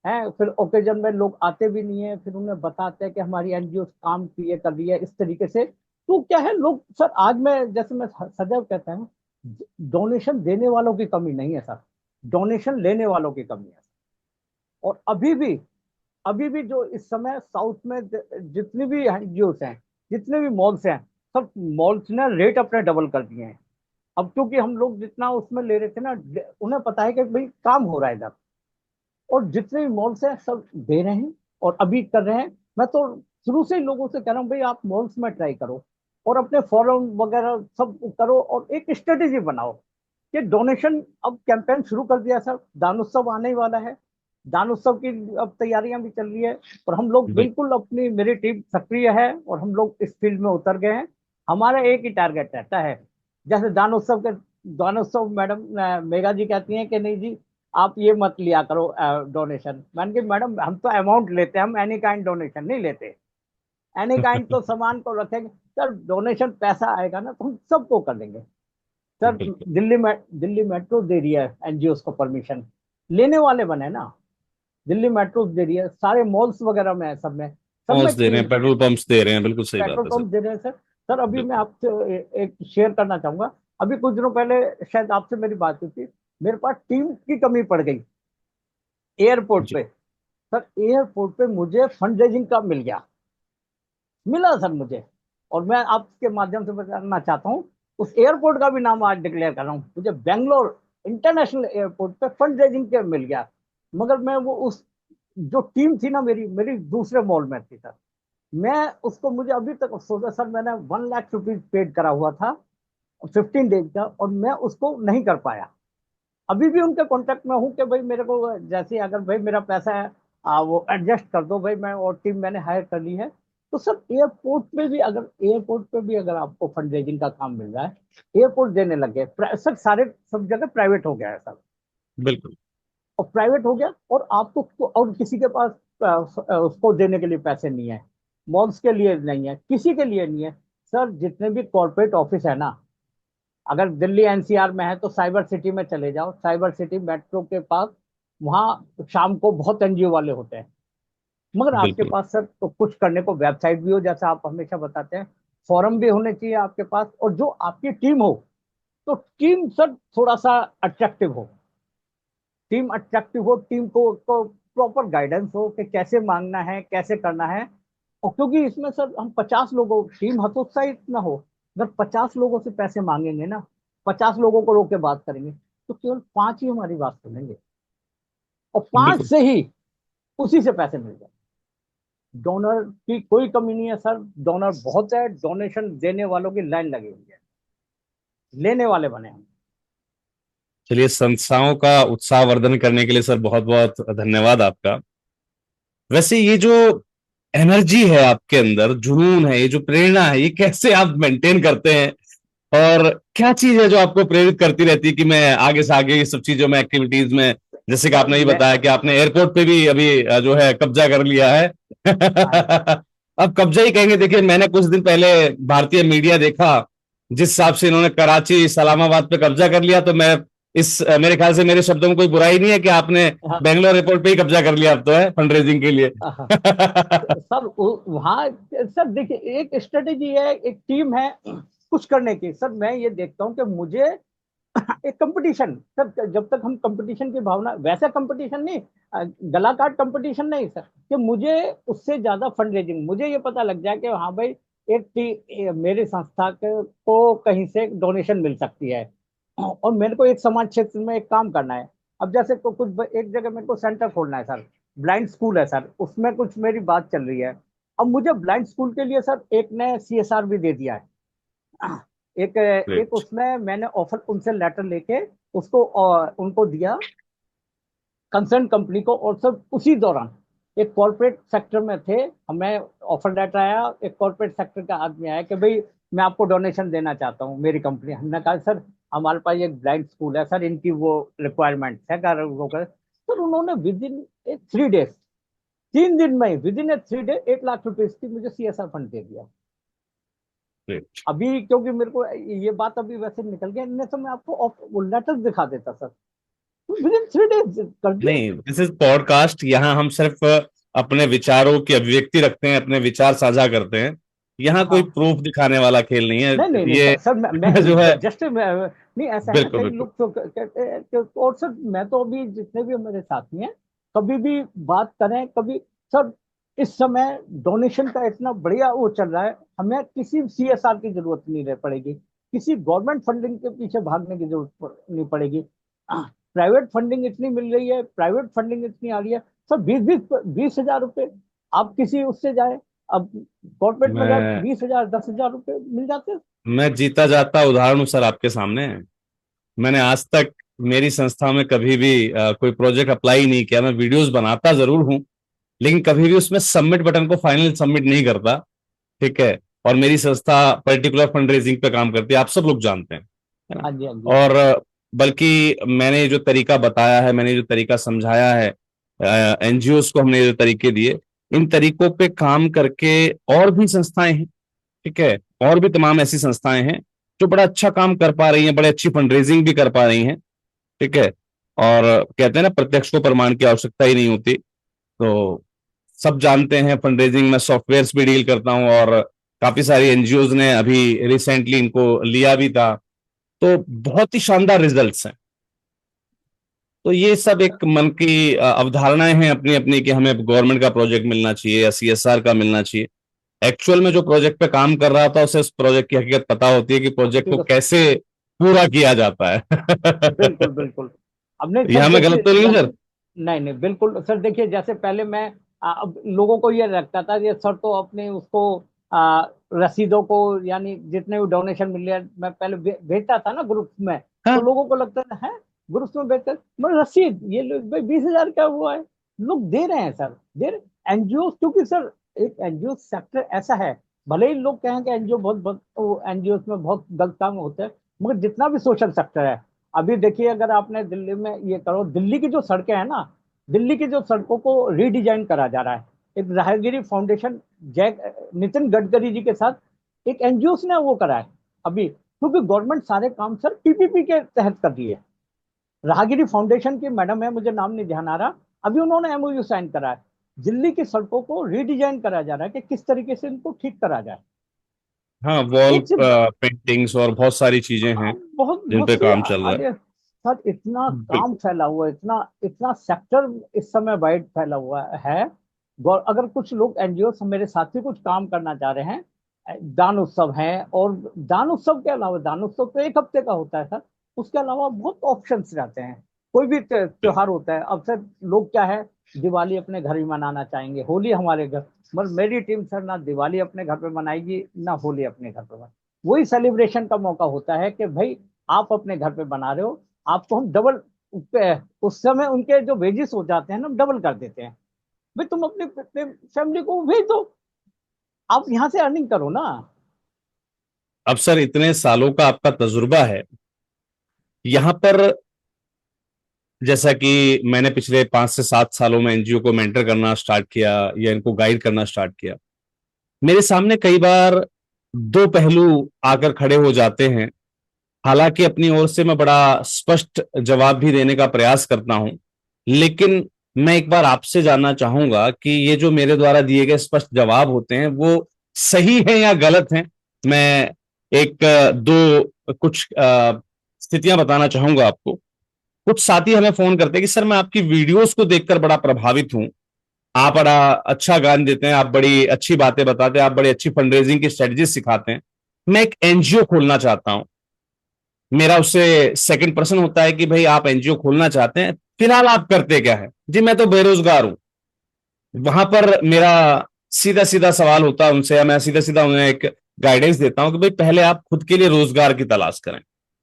Speaker 2: हैं फिर ओकेजन में लोग आते भी नहीं है, फिर उन्हें बताते हैं कि हमारी एनजीओ काम किए कर रही है इस तरीके से। तो क्या है लोग सर, आज मैं जैसे मैं सदैव कहता हूँ, डोनेशन देने वालों की कमी नहीं है सर, डोनेशन लेने वालों की कमी है। और अभी भी जो इस समय साउथ में जितनी भी एनजीओस हैं, जितने भी मॉल्स हैं, सब मॉल्स ने रेट अपने डबल कर दिए हैं। अब क्योंकि हम लोग जितना उसमें ले रहे थे ना, उन्हें पता है कि भाई काम हो रहा है इधर, और जितने भी मॉल्स हैं सब दे रहे हैं और अभी कर रहे हैं। मैं तो शुरू से ही लोगों से कह रहा हूँ भाई आप मॉल्स में ट्राई करो और अपने फॉरम वगैरह सब करो और एक स्ट्रेटेजी बनाओ कि डोनेशन। अब कैंपेन शुरू कर दिया सर, दान उत्सव आने ही वाला है, दान उत्सव की अब तैयारियां भी चल रही है। और हम लोग
Speaker 1: बिल्कुल।
Speaker 2: बिल्कुल अपनी मेरी टीम सक्रिय है और हम लोग इस फील्ड में उतर गए हैं। हमारा एक ही टारगेट रहता है, जैसे दान उत्सव मैडम मेघा जी कहती हैं कि नहीं जी आप ये मत लिया करो डोनेशन। मैंने कहा मैडम हम तो अमाउंट लेते हैं, हम एनी काइंड डोनेशन नहीं लेते। एनी काइंड तो सामान को रखेंगे सर, डोनेशन पैसा आएगा ना तो हम सबको कर देंगे। सर
Speaker 1: बिल्कुल।
Speaker 2: दिल्ली मेट्रो दे रही है एनजीओ को परमिशन, लेने वाले बने ना। दिल्ली मेट्रो दे रही है, सारे मॉल्स वगैरह में है, सब में
Speaker 1: पहुंच दे रहे हैं, पेट्रोल पंप्स दे रहे हैं, बिल्कुल सही बात
Speaker 2: पेट्रोल
Speaker 1: है सर।
Speaker 2: पंप दे रहे हैं सर। सर अभी मैं
Speaker 1: बिल्कुल।
Speaker 2: आपसे एक शेयर करना चाहूंगा। अभी कुछ दिनों पहले शायद आपसे मेरी बात हुई थी, मेरे पास टीम की कमी पड़ गई एयरपोर्ट
Speaker 1: जी।
Speaker 2: पे। सर एयरपोर्ट पे मुझे फंड रेजिंग का मिला सर मुझे। और मैं आपके माध्यम से बताना चाहता हूँ, उस एयरपोर्ट का भी नाम आज डिक्लेयर कर रहा हूँ, मुझे बेंगलोर इंटरनेशनल एयरपोर्ट पे फंड रेजिंग के मिल गया। मगर मैं वो उस जो टीम थी ना मेरी मेरी दूसरे मॉल में थी सर। मैं उसको, मुझे अभी तक अफसोस है सर, मैंने 1 लाख रुपीज पेड करा हुआ था 15 डेज का, और मैं उसको नहीं कर पाया। अभी भी उनके कांटेक्ट में हूँ कि भाई मेरे को जैसे अगर भाई मेरा पैसा है वो एडजस्ट कर दो भाई, मैं और टीम मैंने हायर कर ली है। तो सर एयरपोर्ट पे भी अगर आपको फंड रेजिंग का काम मिल रहा है, एयरपोर्ट देने लगे सर, सारे सब जगह प्राइवेट हो गया है सर।
Speaker 1: बिल्कुल।
Speaker 2: और प्राइवेट हो गया और आपको और किसी के पास उसको देने के लिए पैसे नहीं है, मॉल्स के लिए नहीं है, किसी के लिए नहीं है। सर जितने भी कॉर्पोरेट ऑफिस है ना, अगर दिल्ली एनसीआर में है तो साइबर सिटी में चले जाओ, साइबर सिटी मेट्रो के पास, वहाँ शाम को बहुत एनजीओ वाले होते हैं। मगर आपके
Speaker 1: बिल्कुल।
Speaker 2: पास सर तो कुछ करने को वेबसाइट भी हो, जैसा आप हमेशा बताते हैं, फॉरम भी होने चाहिए आपके पास, और जो आपकी टीम हो, तो टीम सर थोड़ा सा अट्रैक्टिव हो, टीम अट्रैक्टिव हो, टीम को प्रॉपर गाइडेंस हो कि कैसे मांगना है, कैसे करना है। और क्योंकि इसमें सर हम 50 लोगों, टीम हतोत्साहित ना हो। अगर 50 लोगों से पैसे मांगेंगे ना, 50 लोगों को रोक के बात करेंगे, तो केवल 5 ही हमारी बात सुनेंगे, और 5
Speaker 1: बिल्कुल।
Speaker 2: से ही उसी से पैसे मिल जाए। डोनर की कोई कमी नहीं है सर, डोनर बहुत है, डोनेशन देने वालों की लाइन लगी हुई है, लेने वाले बने हम।
Speaker 1: चलिए, संस्थाओं का उत्साह वर्धन करने के लिए सर बहुत बहुत धन्यवाद आपका। वैसे ये जो एनर्जी है आपके अंदर, जुनून है, ये जो प्रेरणा है, ये कैसे आप मेंटेन करते हैं? और क्या चीज है जो आपको प्रेरित करती रहती है कि मैं आगे से आगे ये सब चीजों में, एक्टिविटीज में, जैसे कि
Speaker 2: सर
Speaker 1: आपने ये
Speaker 2: मैं
Speaker 1: बताया कि आपने एयरपोर्ट पे भी अभी जो है कब्जा कर लिया है।
Speaker 2: हाँ,
Speaker 1: अब कब्जा ही कहेंगे। देखिए, मैंने कुछ दिन पहले भारतीय मीडिया देखा, जिस हिसाब से इन्होंने कराची इस्लामाबाद पे कब्जा कर लिया, तो मैं मेरे ख्याल से मेरे शब्दों में कोई बुराई नहीं है कि आपने
Speaker 2: हाँ,
Speaker 1: बेंगलोर एयरपोर्ट पे ही कब्जा कर लिया अब तो, है फंड रेजिंग के लिए।
Speaker 2: हाँ। सर वहाँ सर देखिए, एक स्ट्रेटेजी है, एक टीम है कुछ करने की। सर मैं ये देखता हूँ कि मुझे एक कंपटीशन, सर जब तक हम कंपटीशन की भावना, वैसा कंपटीशन नहीं, गला काट कंपटीशन नहीं सर, कि मुझे उससे ज्यादा फंड रेजिंग, मुझे ये पता लग जाए कि हाँ भाई, मेरी संस्था को कहीं से डोनेशन मिल सकती है, और मेरे को एक समाज क्षेत्र में एक काम करना है। अब जैसे एक जगह मेरे को सेंटर खोलना है सर, ब्लाइंड स्कूल है सर, उसमें कुछ मेरी बात चल रही है। अब मुझे ब्लाइंड स्कूल के लिए सर एक ने CSR भी दे दिया है। एक एक
Speaker 1: ग्रेट।
Speaker 2: उसमें मैंने ऑफर उनसे लेटर लेके उसको उनको दिया, कंसर्न कंपनी को। और सब उसी दौरान एक कॉर्पोरेट सेक्टर में थे, हमें ऑफर लेटर आया, एक कॉर्पोरेट सेक्टर का आदमी आया कि भाई मैं आपको डोनेशन देना चाहता हूँ, मेरी कंपनी। हमने कहा सर हमारे पास एक ब्लाइंड स्कूल है सर, इनकी वो रिक्वायरमेंट है कर वो कर। सर उन्होंने विद इन 3 डेज, 3 दिन में विद इन 3 डे 8 लाख रुपए की मुझे CSR फंड दे दिया।
Speaker 1: ग्रेट।
Speaker 2: अभी क्योंकि मेरे को ये बात अभी वैसे निकल गया, नहीं तो मैं आपको लेटर दिखा देता सर, विद इन 3 डेज कर दिया।
Speaker 1: नहीं, दिस इज पॉडकास्ट, यहाँ हम सिर्फ अपने विचारों की अभिव्यक्ति रखते हैं, अपने विचार साझा करते हैं। यहाँ कोई
Speaker 2: हाँ,
Speaker 1: प्रूफ दिखाने वाला खेल नहीं है।
Speaker 2: नहीं नहीं नहीं
Speaker 1: ये
Speaker 2: सर,
Speaker 1: जो है,
Speaker 2: मैं जस्ट नहीं, ऐसा है ना,
Speaker 1: बिल्कुल
Speaker 2: कई
Speaker 1: बिल्कुल।
Speaker 2: लोग तो कहते हैं और सर मैं तो अभी जितने भी मेरे साथी हैं, कभी भी बात करें कभी, सर इस समय डोनेशन का इतना बढ़िया वो चल रहा है, हमें किसी CSR की जरूरत नहीं रह पड़ेगी, किसी गवर्नमेंट फंडिंग के पीछे भागने की जरूरत नहीं पड़ेगी। प्राइवेट फंडिंग इतनी मिल रही है, प्राइवेट फंडिंग इतनी आ रही है सर, 20,000 रुपए आप किसी उससे जाए, अब कॉर्पोरेट में जाए
Speaker 1: मैं
Speaker 2: 20,000 10,000 रुपए मिल जाते हैं।
Speaker 1: मैं जीता जाता उदाहरण हूं सर आपके सामने। मैंने आज तक मेरी संस्था में कभी भी कोई प्रोजेक्ट अप्लाई नहीं किया। मैं वीडियोस बनाता जरूर हूं, लेकिन कभी भी उसमें सबमिट बटन को फाइनल सबमिट नहीं करता। ठीक है। और मेरी संस्था पर्टिकुलर फंड रेजिंग पे काम करती है, आप सब लोग जानते हैं, है ना?
Speaker 2: हाँ जी, हाँ जी।
Speaker 1: और बल्कि मैंने जो तरीका बताया है, मैंने जो तरीका समझाया है, एनजीओस को हमने जो तरीके दिए, इन तरीकों पे काम करके और भी संस्थाएं हैं, ठीक है, और भी तमाम ऐसी संस्थाएं हैं जो बड़ा अच्छा काम कर पा रही हैं, बड़े अच्छी फंड रेजिंग भी कर पा रही हैं। ठीक है। और कहते हैं ना, प्रत्यक्ष को प्रमाण की आवश्यकता ही नहीं होती। तो सब जानते हैं, फंड रेजिंग में सॉफ्टवेयर भी डील करता हूं, और काफी सारी एनजीओज ने अभी रिसेंटली इनको लिया भी था। तो बहुत ही शानदार रिजल्ट्स हैं। तो ये सब एक मन की अवधारणाएं हैं अपनी अपनी, कि हमें गवर्नमेंट का प्रोजेक्ट मिलना चाहिए या CSR का मिलना चाहिए। एक्चुअल में जो प्रोजेक्ट पे काम कर रहा था, उसे उस प्रोजेक्ट की हकीकत पता होती है कि प्रोजेक्ट को
Speaker 2: ठीक है,
Speaker 1: कैसे पूरा किया जाता है।
Speaker 2: बिल्कुल बिल्कुल। अब नहीं सर
Speaker 1: यहाँ मैं
Speaker 2: देखिए,
Speaker 1: गलत तो नहीं हूँ सर?
Speaker 2: नहीं नहीं बिल्कुल सर, देखिए जैसे पहले मैं अब लोगों को ये लगता था ये सर तो अपने उसको आ, रसीदों को, यानी जितने भी डोनेशन मिल रहे हैं, मैं पहले भेजता था ना ग्रुप में, तो
Speaker 1: हाँ।
Speaker 2: लोगों को लगता था है ग्रुप में भेजते, मैं रसीद ये भाई 20,000 का हुआ है, लोग दे रहे हैं सर, दे रहे एनजीओ, क्योंकि सर एक एनजीओ सेक्टर ऐसा है, भले ही लोग कहें कि एनजीओ बहुत एनजीओ में बहुत गलत काम होते हैं, मगर जितना भी सोशल सेक्टर है, अभी देखिए अगर आपने दिल्ली में ये करो, दिल्ली की जो सड़कें हैं ना, दिल्ली की जो सड़कों को रीडिजाइन करा जा रहा है, एक राहगिरी फाउंडेशन, जय नितिन गडकरी जी के साथ एक एनजीओ ने वो करा है अभी, क्योंकि गवर्नमेंट सारे काम सर पीपीपी के तहत कर रही है। राहगिरी फाउंडेशन की मैडम है, मुझे नाम नहीं ध्यान आ रहा, अभी उन्होंने एमओयू साइन करा है, दिल्ली की सड़कों को रीडिजाइन करा जा रहा है कि किस तरीके से इनको ठीक करा जाए।
Speaker 1: हाँ, वॉल
Speaker 2: एक से
Speaker 1: पेंटिंग्स और बहुत सारी चीजें हैं
Speaker 2: बहुत
Speaker 1: जिन
Speaker 2: बहुत
Speaker 1: पे
Speaker 2: सी
Speaker 1: काम चल रहा है।
Speaker 2: अरे सर, इतना काम
Speaker 1: बिल्कुल।
Speaker 2: फैला हुआ है, इतना इतना सेक्टर इस समय वाइड फैला हुआ है। अगर कुछ लोग एनजीओ मेरे साथी कुछ काम करना चाह रहे हैं, दान उत्सव है, और दान उत्सव के अलावा, दान उत्सव तो एक हफ्ते का होता है सर, उसके अलावा बहुत ऑप्शंस रहते हैं। कोई भी त्योहार होता है, अब सर लोग क्या है, दिवाली अपने घर ही मनाना चाहेंगे, होली हमारे घर, मगर मेरी टीम सर ना दिवाली अपने घर पे मनाएगी ना होली अपने घर पे मनाएगी। वही सेलिब्रेशन का मौका होता है कि भाई आप अपने घर पे बना रहे हो, आपको हम डबल, उस समय उनके जो वेजेस हो जाते हैं ना, हम डबल कर देते हैं। भाई तुम अपने फैमिली को भेज दो, आप यहाँ से अर्निंग करो ना।
Speaker 1: अब सर, इतने सालों का आपका तजुर्बा है यहाँ पर, जैसा कि मैंने पिछले 5 से 7 सालों में एनजीओ को मेंटर करना स्टार्ट किया या इनको गाइड करना स्टार्ट किया, मेरे सामने कई बार दो पहलू आकर खड़े हो जाते हैं। हालांकि अपनी ओर से मैं बड़ा स्पष्ट जवाब भी देने का प्रयास करता हूं, लेकिन मैं एक बार आपसे जानना चाहूंगा कि ये जो मेरे द्वारा दिए गए स्पष्ट जवाब होते हैं वो सही है या गलत हैं। मैं एक दो कुछ स्थितियां बताना चाहूंगा आपको। कुछ साथी हमें फोन करते हैं कि सर, मैं आपकी वीडियोस को देखकर बड़ा प्रभावित हूं, आप बड़ा अच्छा गान देते हैं, आप बड़ी अच्छी बातें बताते हैं, आप बड़ी अच्छी फंड रेजिंग की स्ट्रेटजीज सिखाते हैं, मैं एक एनजीओ खोलना चाहता हूं। मेरा उससे सेकंड पर्सन होता है कि भाई आप एनजीओ खोलना चाहते हैं, फिलहाल आप करते क्या है? जी, मैं तो बेरोजगार हूं। वहां पर मेरा सीधा सीधा सवाल होता है उनसे, या मैं सीधा सीधा उन्हें एक गाइडेंस देता हूं कि भाई पहले आप खुद के लिए रोजगार की तलाश करें।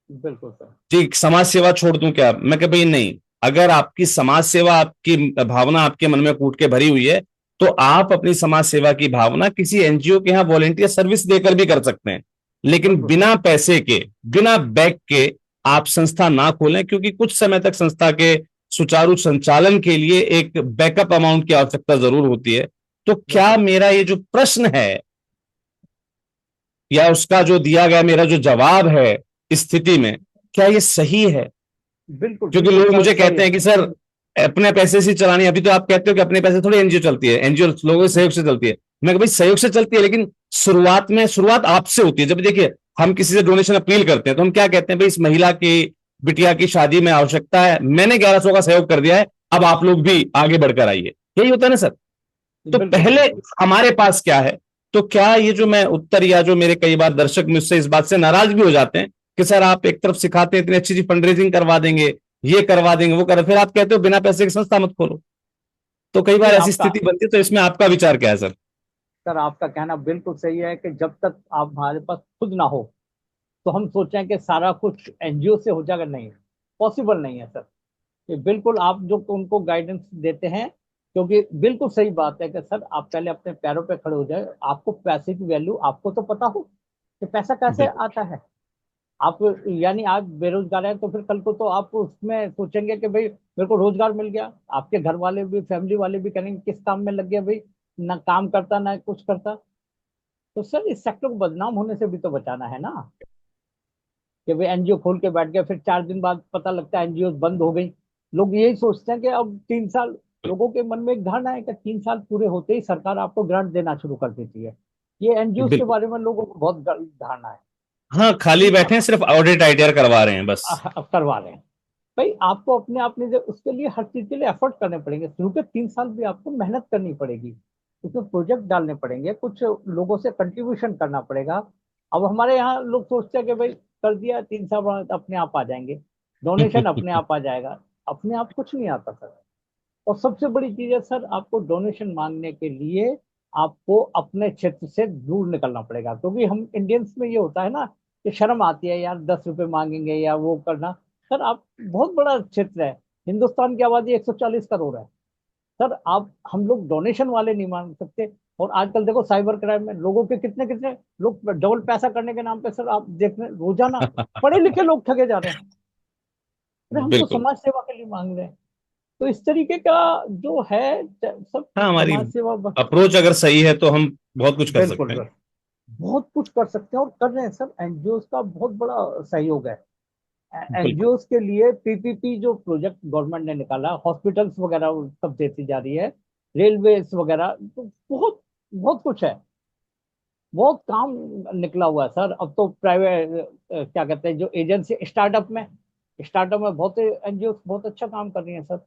Speaker 2: बिल्कुल सर।
Speaker 1: जी, समाज सेवा छोड़ दूं क्या? मैं कह भाई नहीं, अगर आपकी समाज सेवा, आपकी भावना आपके मन में कूट के भरी हुई है, तो आप अपनी समाज सेवा की भावना किसी एनजीओ के यहाँ वॉलेंटियर सर्विस देकर भी कर सकते हैं, लेकिन
Speaker 2: बिल्कुल सर।
Speaker 1: बिना पैसे के, बिना बैक के आप संस्था ना खोलें, क्योंकि कुछ समय तक संस्था के सुचारू संचालन के लिए एक बैकअप अमाउंट की आवश्यकता जरूर होती है। तो क्या
Speaker 2: बिल्कुल
Speaker 1: मेरा ये जो प्रश्न है, या उसका जो दिया गया मेरा जो जवाब है इस स्थिति में, क्या ये सही है?
Speaker 2: बिल्कुल
Speaker 1: क्योंकि
Speaker 2: बिल्कुल
Speaker 1: लोग
Speaker 2: सर,
Speaker 1: मुझे
Speaker 2: सही
Speaker 1: कहते
Speaker 2: है।
Speaker 1: हैं कि सर, अपने पैसे से चलानी है। अभी तो आप कहते हो कि अपने पैसे थोड़ी एनजीओ चलती है, एनजीओ लोगों के सहयोग से चलती है। मैं भाई सहयोग से चलती है, लेकिन शुरुआत आपसे होती है। जब देखिए, हम किसी से डोनेशन अपील करते हैं तो हम क्या कहते हैं, भाई इस महिला की बिटिया की शादी में आवश्यकता है, मैंने 1100 का सहयोग कर दिया है, अब आप लोग भी आगे बढ़कर आइए। यही होता है ना सर? तो
Speaker 2: बिल्कुल
Speaker 1: पहले
Speaker 2: बिल्कुल।
Speaker 1: हमारे पास क्या है? तो क्या ये जो मैं उत्तर, या जो मेरे कई बार दर्शक मुझसे इस बात से नाराज भी हो जाते हैं कि सर आप एक तरफ सिखाते हैं, इतनी अच्छी अच्छी फंड रेजिंग करवा देंगे, ये करवा देंगे, वो कर, फिर आप कहते हो बिना पैसे की संस्था मत खोलो। तो कई बार
Speaker 2: नहीं
Speaker 1: ऐसी
Speaker 2: आपका,
Speaker 1: स्थिति बनती है, तो इसमें आपका विचार क्या है सर?
Speaker 2: सर आपका कहना बिल्कुल सही है कि जब तक आप हमारे पास खुद ना हो, तो हम सोचें कि सारा कुछ एनजीओ से हो जाएगा, नहीं, पॉसिबल नहीं है सर। ये बिल्कुल आप जो उनको गाइडेंस देते हैं, क्योंकि बिल्कुल सही बात है कि सर आप पहले अपने पैरों पे खड़े हो जाए, आपको पैसे की वैल्यू आपको तो पता हो कि पैसा कैसे
Speaker 1: बिल्कुल।
Speaker 2: आता है। आप, यानी आज बेरोजगार है तो फिर कल को तो आप उसमें सोचेंगे कि भाई मेरे को रोजगार मिल गया, आपके घर वाले भी, फैमिली वाले भी करेंगे किस काम में लग गया भाई, ना काम करता ना कुछ करता। तो सर इस सेक्टर को बदनाम होने से भी तो बचाना है ना, कि भाई एनजीओ खोल के बैठ गए, फिर 4 दिन बाद पता लगता है एनजीओ बंद हो गई। लोग यही सोचते हैं कि अब 3 साल, लोगों के मन में एक धारणा है कि 3 साल पूरे होते ही सरकार आपको ग्रांट देना शुरू कर देती है। ये एनजीओ के
Speaker 1: बिल्कुल।
Speaker 2: बारे में लोगों को बहुत गलत धारणा है।
Speaker 1: हाँ, खाली
Speaker 2: भाई
Speaker 1: बैठे हैं, सिर्फ ऑडिट आइडिया करवा रहे हैं बस।
Speaker 2: करवा रहे हैं। भाई आपको अपने आप में उसके लिए हर चीज के लिए एफर्ट करने पड़ेंगे, शुरू के 3 साल भी आपको मेहनत करनी पड़ेगी, उसमें प्रोजेक्ट डालने पड़ेंगे, कुछ लोगों से कंट्रीब्यूशन करना पड़ेगा। अब हमारे यहाँ लोग सोचते हैं कि भाई कर दिया 3 साल बाद अपने आप आ जाएंगे, डोनेशन अपने आप आ जाएगा। अपने आप कुछ नहीं आता सर। और सबसे बड़ी चीज है सर, आपको डोनेशन मांगने के लिए आपको अपने क्षेत्र से दूर निकलना पड़ेगा, क्योंकि हम इंडियंस में ये होता है ना कि शर्म आती है यार, 10 रुपए मांगेंगे या वो करना। सर आप, बहुत बड़ा क्षेत्र है, हिंदुस्तान की आबादी 140 करोड़ है। सर आप, हम लोग डोनेशन वाले नहीं मांग सकते। और आजकल देखो साइबर क्राइम में लोगों के कितने कितने लोग डबल पैसा करने के नाम पे, सर आप देख रहे हैं रोजाना पढ़े लिखे लोग ठगे जा रहे हैं। अरे हम तो
Speaker 1: बिल्कुल।
Speaker 2: समाज सेवा के लिए मांग रहे हैं। तो इस तरीके का जो है, सब
Speaker 1: हाँ, हमारी
Speaker 2: समाज सेवा
Speaker 1: अप्रोच अगर सही है तो हम बहुत कुछ कर
Speaker 2: बिल्कुल
Speaker 1: सकते हैं।
Speaker 2: सर, बहुत कुछ कर सकते हैं और कर रहे हैं सर। एनजीओ का बहुत बड़ा सहयोग है।
Speaker 1: बिल्कुल।
Speaker 2: एनजीओ के लिए पीपीपी जो प्रोजेक्ट गवर्नमेंट ने निकाला, हॉस्पिटल्स वगैरह वो सब देती जा रही है, रेलवे वगैरह, तो बहुत बहुत कुछ है। बहुत काम निकला हुआ है सर। अब तो प्राइवेट क्या कहते हैं, जो एजेंसी स्टार्टअप में बहुत एनजीओ बहुत अच्छा काम कर रही है सर।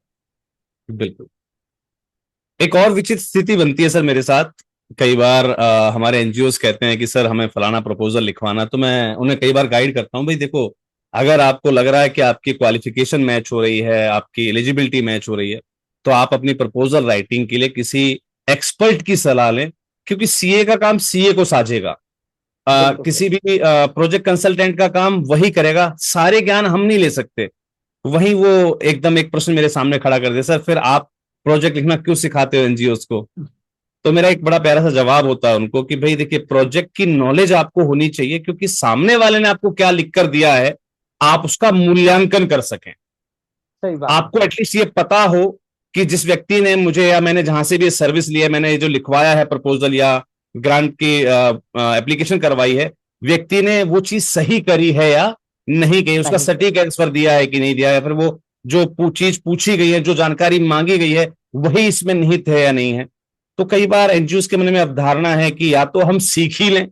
Speaker 1: बिल्कुल। एक और विचित्र स्थिति बनती है सर मेरे साथ। कई बार हमारे एनजीओस कहते हैं कि सर हमें फलाना प्रपोजल लिखवाना, तो मैं उन्हें कई बार गाइड करता हूं, भाई देखो, अगर आपको लग रहा है कि आपकी क्वालिफिकेशन मैच हो रही है, आपकी एलिजिबिलिटी मैच हो रही है, तो आप अपनी प्रपोजल राइटिंग के लिए किसी एक्सपर्ट की सलाह लें, क्योंकि सीए का काम सीए को साझेगा।
Speaker 2: बिल्कुल सर।
Speaker 1: किसी भी प्रोजेक्ट कंसल्टेंट का काम वही करेगा, सारे ज्ञान हम नहीं ले सकते। वहीं वो एकदम एक प्रश्न मेरे सामने खड़ा कर दे, सर फिर आप प्रोजेक्ट लिखना क्यों सिखाते हो एनजीओस को? तो मेरा एक बड़ा प्यारा सा जवाब होता है उनको कि भाई देखिए, प्रोजेक्ट की नॉलेज आपको होनी चाहिए, क्योंकि सामने वाले ने आपको क्या लिख कर दिया है, आप उसका मूल्यांकन कर सकें।
Speaker 2: सही बात है
Speaker 1: आपको
Speaker 2: सर।
Speaker 1: एटलीस्ट ये पता हो कि जिस व्यक्ति ने मुझे, या मैंने जहां से भी सर्विस ली है, मैंने ये जो लिखवाया है प्रपोजल या ग्रांट की एप्लीकेशन करवाई है, व्यक्ति ने वो चीज सही करी है या नहीं कही, उसका
Speaker 2: नहीं सर।
Speaker 1: सटीक आंसर दिया है कि नहीं दिया है, या फिर वो जो चीज पूछी गई है, जो जानकारी मांगी गई है, वही इसमें निहित है या नहीं है। तो कई बार एनजीओ के मन में अवधारणा है कि या तो हम सीख ही लें,